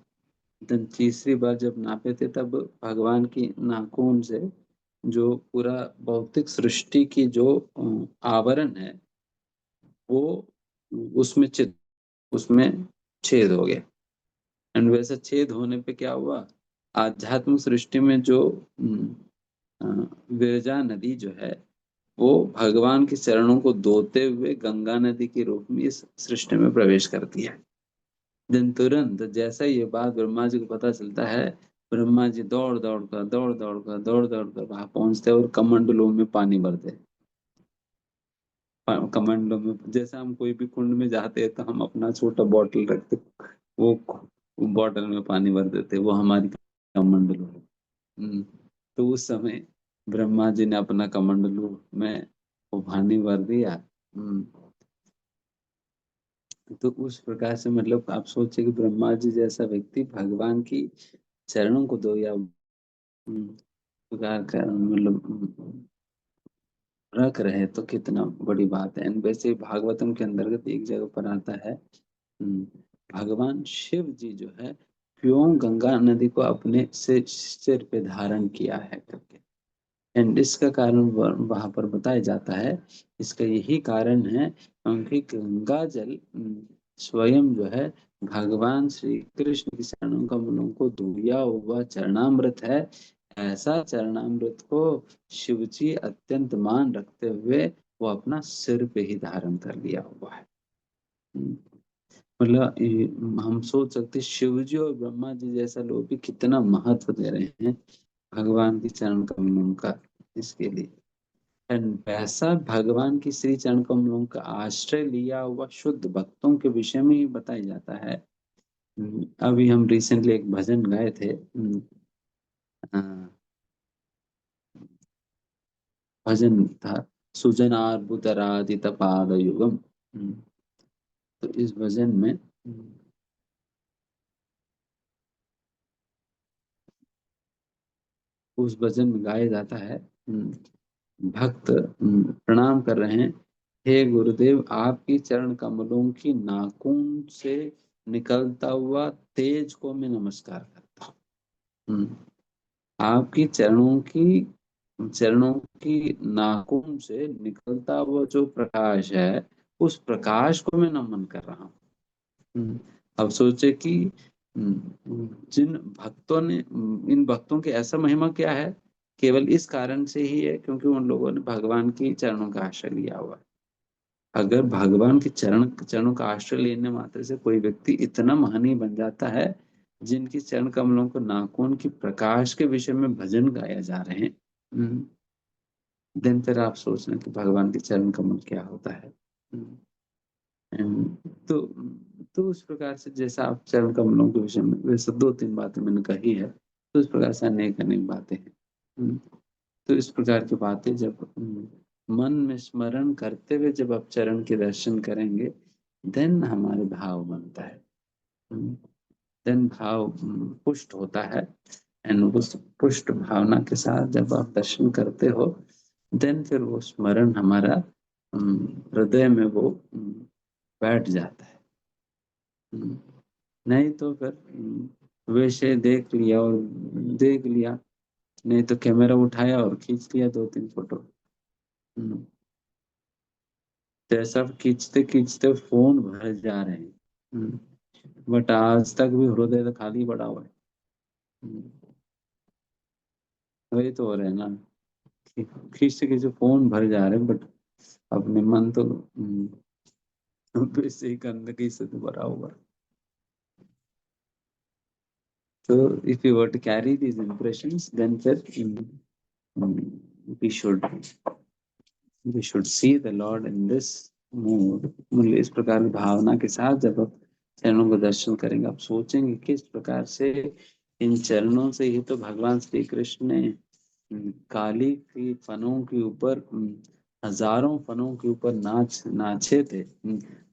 देन तीसरी बार जब नापे थे तब भगवान की नाखून से जो पूरा भौतिक सृष्टि की जो आवरण है वो उसमें उसमें छेद हो गया। एंड वैसा छेद होने पे क्या हुआ, आध्यात्मिक सृष्टि में जो विरजा नदी जो है वो भगवान के चरणों को धोते हुए गंगा नदी के रूप में इस सृष्टि में प्रवेश करती है। दिन तुरंत जैसा ये बात ब्रह्मा जी को पता चलता है, ब्रह्मा जी दौड़ दौड़ कर वहां पहुंचते और कमंडलों में पानी भरते। कमंडलों में, जैसे हम कोई भी कुंड में जाते हैं तो हम अपना छोटा बॉटल रखते, वो बॉटल में पानी भर देते, वो हमारी कमंडलों। तो उस समय ब्रह्मा जी ने अपना कमंडलू में वो पानी भर दिया। तो उस प्रकार से मतलब आप सोचे कि ब्रह्मा जी जैसा व्यक्ति भगवान की चरणों को धो या प्रकार का मतलब रख रहे तो कितना बड़ी बात है। एंड वैसे भागवतम के अंतर्गत एक जगह पर आता है, भगवान शिव जी जो है क्यों गंगा नदी को अपने सिर पे धारण किया है करके। एंड इसका कारण वहां पर बताया जाता है, इसका यही कारण है क्योंकि गंगा जल स्वयं जो है भगवान श्री कृष्ण की चरणों कमलों को धोया हुआ चरणामृत है। ऐसा चरणामृत को शिव जी अत्यंत मान रखते हुए वो अपना सिर पे ही धारण कर लिया हुआ है। मतलब हम सोच सकते शिव जी और ब्रह्मा जी जैसा लोग भी कितना महत्व दे रहे हैं भगवान की चरण कमलों का इसके लिए। एंड वैसा भगवान की श्री चरण कमलों का आश्रय लिया हुआ शुद्ध भक्तों के विषय में ही बताया जाता है। अभी हम रिसेंटली एक भजन गाए थे, भजन था सुजनार्बुदरादित पाद युगम। तो इस भजन में उस भजन में गाया जाता है, भक्त प्रणाम कर रहे हैं, हे गुरुदेव आपकी चरण कमलों की नाखून से निकलता हुआ तेज को मैं नमस्कार करता हूँ। आपकी चरणों की नाखून से निकलता हुआ जो प्रकाश है उस प्रकाश को मैं नमन कर रहा हूँ। अब सोचे कि जिन भक्तों ने, इन भक्तों की ऐसा महिमा क्या है, केवल इस कारण से ही है क्योंकि उन लोगों ने भगवान की चरणों का आश्रय लिया हुआ है। अगर भगवान के चरणों का आश्रय लेने मात्र से कोई व्यक्ति इतना महनीय बन जाता है, जिनकी चरण कमलों को नाखून की प्रकाश के विषय में भजन गाया जा रहे हैं, दिन फिर आप सोच रहे हैं कि भगवान के चरण कमल क्या होता है। तो उस प्रकार से जैसा आप चरण कमलों के विषय में वैसे 2-3 बातें मैंने कही है, तो इस प्रकार से अनेक बातें हैं। तो इस प्रकार की बातें जब मन में स्मरण करते हुए जब आप चरण के दर्शन करेंगे, देन हमारे भाव बनता है, देन भाव पुष्ट होता है। एंड उस पुष्ट भावना के साथ जब आप दर्शन करते हो, देन फिर वो स्मरण हमारा हृदय में वो बैठ जाता है। नहीं तो फिर वैसे देख लिया, नहीं तो कैमरा उठाया और खींच लिया 2-3 फोटो। जैसा खींचते खींचते फोन भर जा रहे हैं, बट आज तक भी हृदय तो खाली पड़ा हुआ है। वही तो हो रहा है ना, खींचते खींचते फोन भर जा रहे हैं, बट अपने मन तो वैसे ही गंदगी से तो भरा हुआ है। So if you were to carry these impressions, then sir, we should see the Lord in this mood। मतलब इस प्रकार की भावना के साथ जब आप चरणों को दर्शन करेंगे, आप सोचेंगे किस प्रकार से इन चरणों से ही तो भगवान श्री कृष्ण ने काली की फनों के ऊपर, हजारों फनों के ऊपर नाचे थे।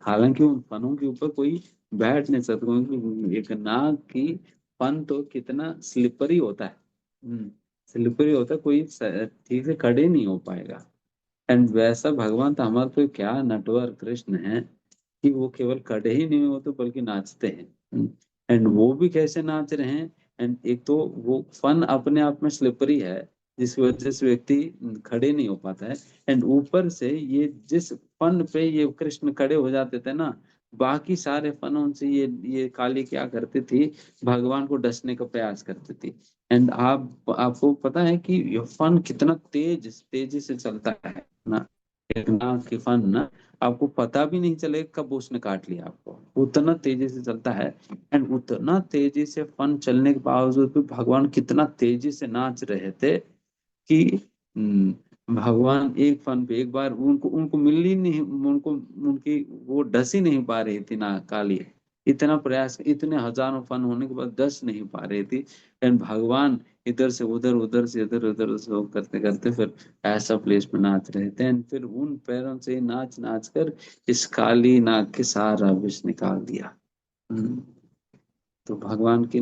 हालांकि उन फनों के ऊपर कोई बैठ नहीं सकता, क्योंकि एक नाग की फन तो कितना स्लिपरी होता है, स्लिपरी होता है, कोई ठीक से खड़े नहीं हो पाएगा। एंड वैसा भगवान तो हमारे तो क्या नटवर कृष्ण है कि वो केवल खड़े ही नहीं होते बल्कि नाचते हैं। एंड वो भी कैसे नाच रहे हैं, एंड एक तो वो फन अपने आप में स्लिपरी है जिसकी वजह से व्यक्ति खड़े नहीं हो पाता है, एंड ऊपर से ये जिस फन पे ये कृष्ण खड़े हो जाते थे ना, बाकी सारे फनों से ये काली क्या करती थी, भगवान को डसने का प्रयास करती थी। एंड आपको पता है कि ये फन कितना तेजी से चलता है ना, एक नाक की फन ना, आपको पता भी नहीं चले कब उसने काट लिया आपको, उतना तेजी से चलता है। एंड उतना तेजी से फन चलने के बावजूद भी भगवान कितना तेजी से नाच रहे थे कि भगवान एक फन पे एक बार उनको उनको मिल ही नहीं, उनको उनकी वो डस ही नहीं पा रही थी ना काली। इतना प्रयास, इतने हजारों फन होने के बाद डस नहीं पा रही थी। एंड भगवान इधर से उधर, उधर से इधर, उधर से वो करते करते फिर ऐसा प्लेस में नाच रहे थे। एंड फिर उन पैरों से नाच नाच कर इस काली नाग के सारा विष निकाल दिया। हम्म, तो भगवान की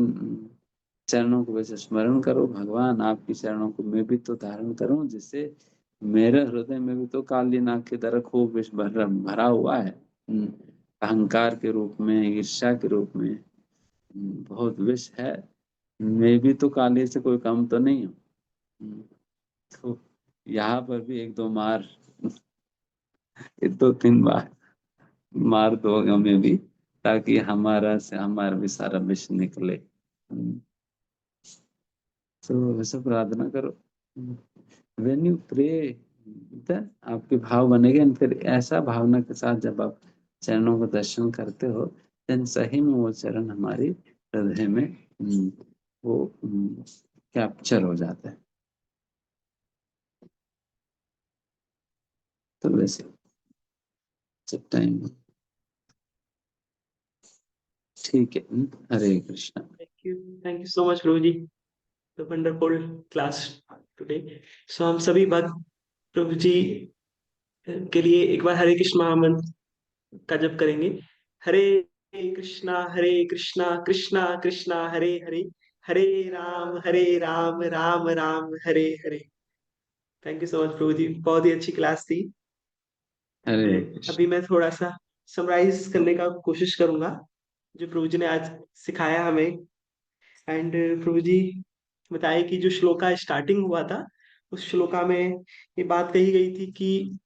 चरणों को वैसे स्मरण करो, भगवान आपकी चरणों को मैं भी तो धारण करूं, जिससे मेरे हृदय में भी तो काली नाग की तरह खूब विष भरा हुआ है। अहंकार के रूप में, ईर्ष्या के रूप में बहुत विष है। मैं भी तो काली से कोई कम तो नहीं हूँ। तो यहाँ पर भी एक दो मार, एक दो तीन बार मार दो हमें भी, ताकि हमारा भी सारा विष निकले। तो वैसे प्रार्थना करो। व्हेन यू प्रे, आपके भाव बनेंगे। and फिर ऐसा भावना के साथ जब आप चरणों को दर्शन करते हो, देन सही में वो चरण हमारी हृदय में वो कैप्चर हो जाता है। तो वैसे सब टाइम ठीक है। Hare Krishna. Thank you so much prabhu ji, the wonderful class today. So हम सभी भक्त प्रभु जी के लिए एक बार हरे कृष्ण महामंत्र का जप करेंगे। हरे कृष्णा कृष्णा कृष्णा हरे हरे, हरे Ram Ram Ram Hare Hare. Thank you so much prabhu जी, बहुत ही अच्छी क्लास थी। हरे अभी कृष्ण। मैं थोड़ा सा समराइज करने का कोशिश करूंगा जो प्रभु जी ने आज सिखाया हमें। एंड प्रभु जी बताए कि जो श्लोका स्टार्टिंग हुआ था, उस श्लोका में ये बात कही गई थी कि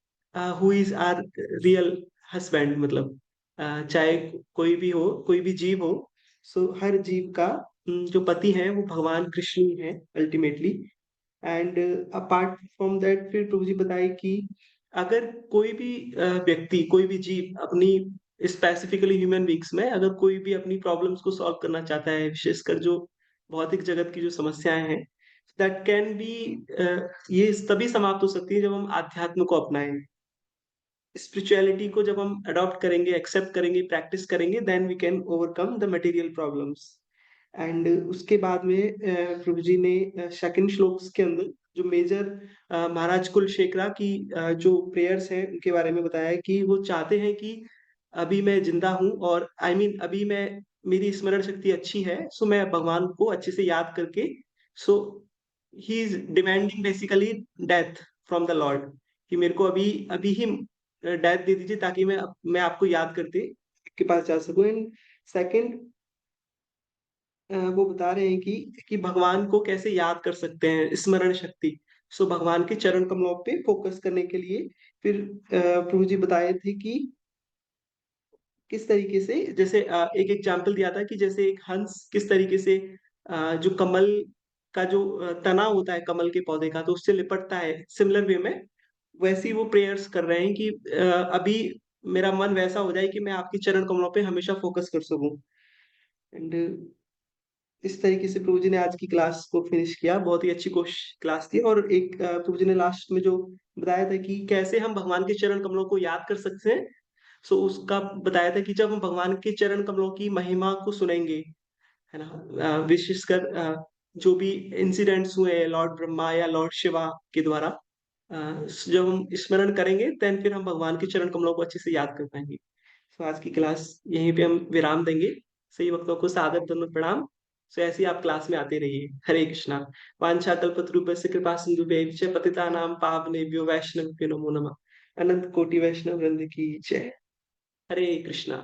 who is our real husband, मतलब चाहे कोई भी हो, कोई भी जीव हो, सो हर जीव का जो पति है वो भगवान कृष्ण ही है ultimately. And apart from that फिर प्रभु जी बताए कि अगर कोई भी व्यक्ति, कोई भी जीव अपनी, स्पेसिफिकली ह्यूमन बींग्स में अगर कोई भी अपनी प्रॉब्लम्स को सॉल्व करना चाहता है, विशेषकर जो भौतिक जगत की जो समस्याएं हैं, दैट कैन बी, ये तभी समाप्त हो सकती है जब हम आध्यात्म को अपनाएं। स्पिरिचुअलिटी को जब हम अडॉप्ट करेंगे, एक्सेप्ट करेंगे, प्रैक्टिस करेंगे, then we can overcome the material problems. And उसके बाद में प्रभु जी ने सेकंड श्लोक के अंदर जो मेजर महाराज कुलशेखरा की जो प्रेयर्स हैं उनके बारे में बताया है कि वो चाहते हैं कि अभी मैं जिंदा हूँ, और आई मीन अभी मैं, मेरी स्मरण शक्ति अच्छी है, सो मैं भगवान को अच्छे से याद करके, so he is demanding basically death from the lord, कि मेरे को अभी अभी ही डेथ दे दीजिए ताकि मैं आपको याद करते के पास जा सकूं। एंड सेकंड वो बता रहे हैं कि भगवान को कैसे याद कर सकते हैं, स्मरण शक्ति। सो भगवान के चरण कमलों पे फोकस करने के लिए फिर प्रभु जी बताए थे कि किस तरीके से, जैसे एक एग्जाम्पल दिया था कि जैसे एक हंस किस तरीके से जो कमल का जो तना होता है कमल के पौधे का, तो उससे लिपटता है, सिमिलर वे में वैसे ही वो प्रेयर्स कर रहे हैं कि अभी मेरा मन वैसा हो जाए कि मैं आपके चरण कमलों पे हमेशा फोकस कर सकूं। एंड इस तरीके से प्रभु जी ने आज की क्लास को फिनिश किया। बहुत ही अच्छी क्लास थी। और एक प्रभु जी ने लास्ट में जो बताया था कि कैसे हम भगवान के चरण कमलों को याद कर सकते हैं, सो उसका बताया था कि जब हम भगवान के चरण कमलों की महिमा को सुनेंगे, है ना, विशेषकर जो भी इंसिडेंट्स हुए लॉर्ड ब्रह्मा या लॉर्ड शिवा के द्वारा, जब हम स्मरण करेंगे देन फिर हम भगवान के चरण कमलों को अच्छे से याद कर पाएंगे। तो आज की क्लास यहीं पे हम विराम देंगे। सही वक्तों को सादर दंड प्रणाम। सो ऐसे ही आप क्लास में आते रहिए। हरे कृष्णा। वांछा कल्पतरुभ्यश्च कृपा सिन्धुभ्यश्च पतितानां पावनेभ्यो वैष्णवेभ्यो नमो नमः। अनंत कोटि वैष्णव वृंद की जय। हरे कृष्णा।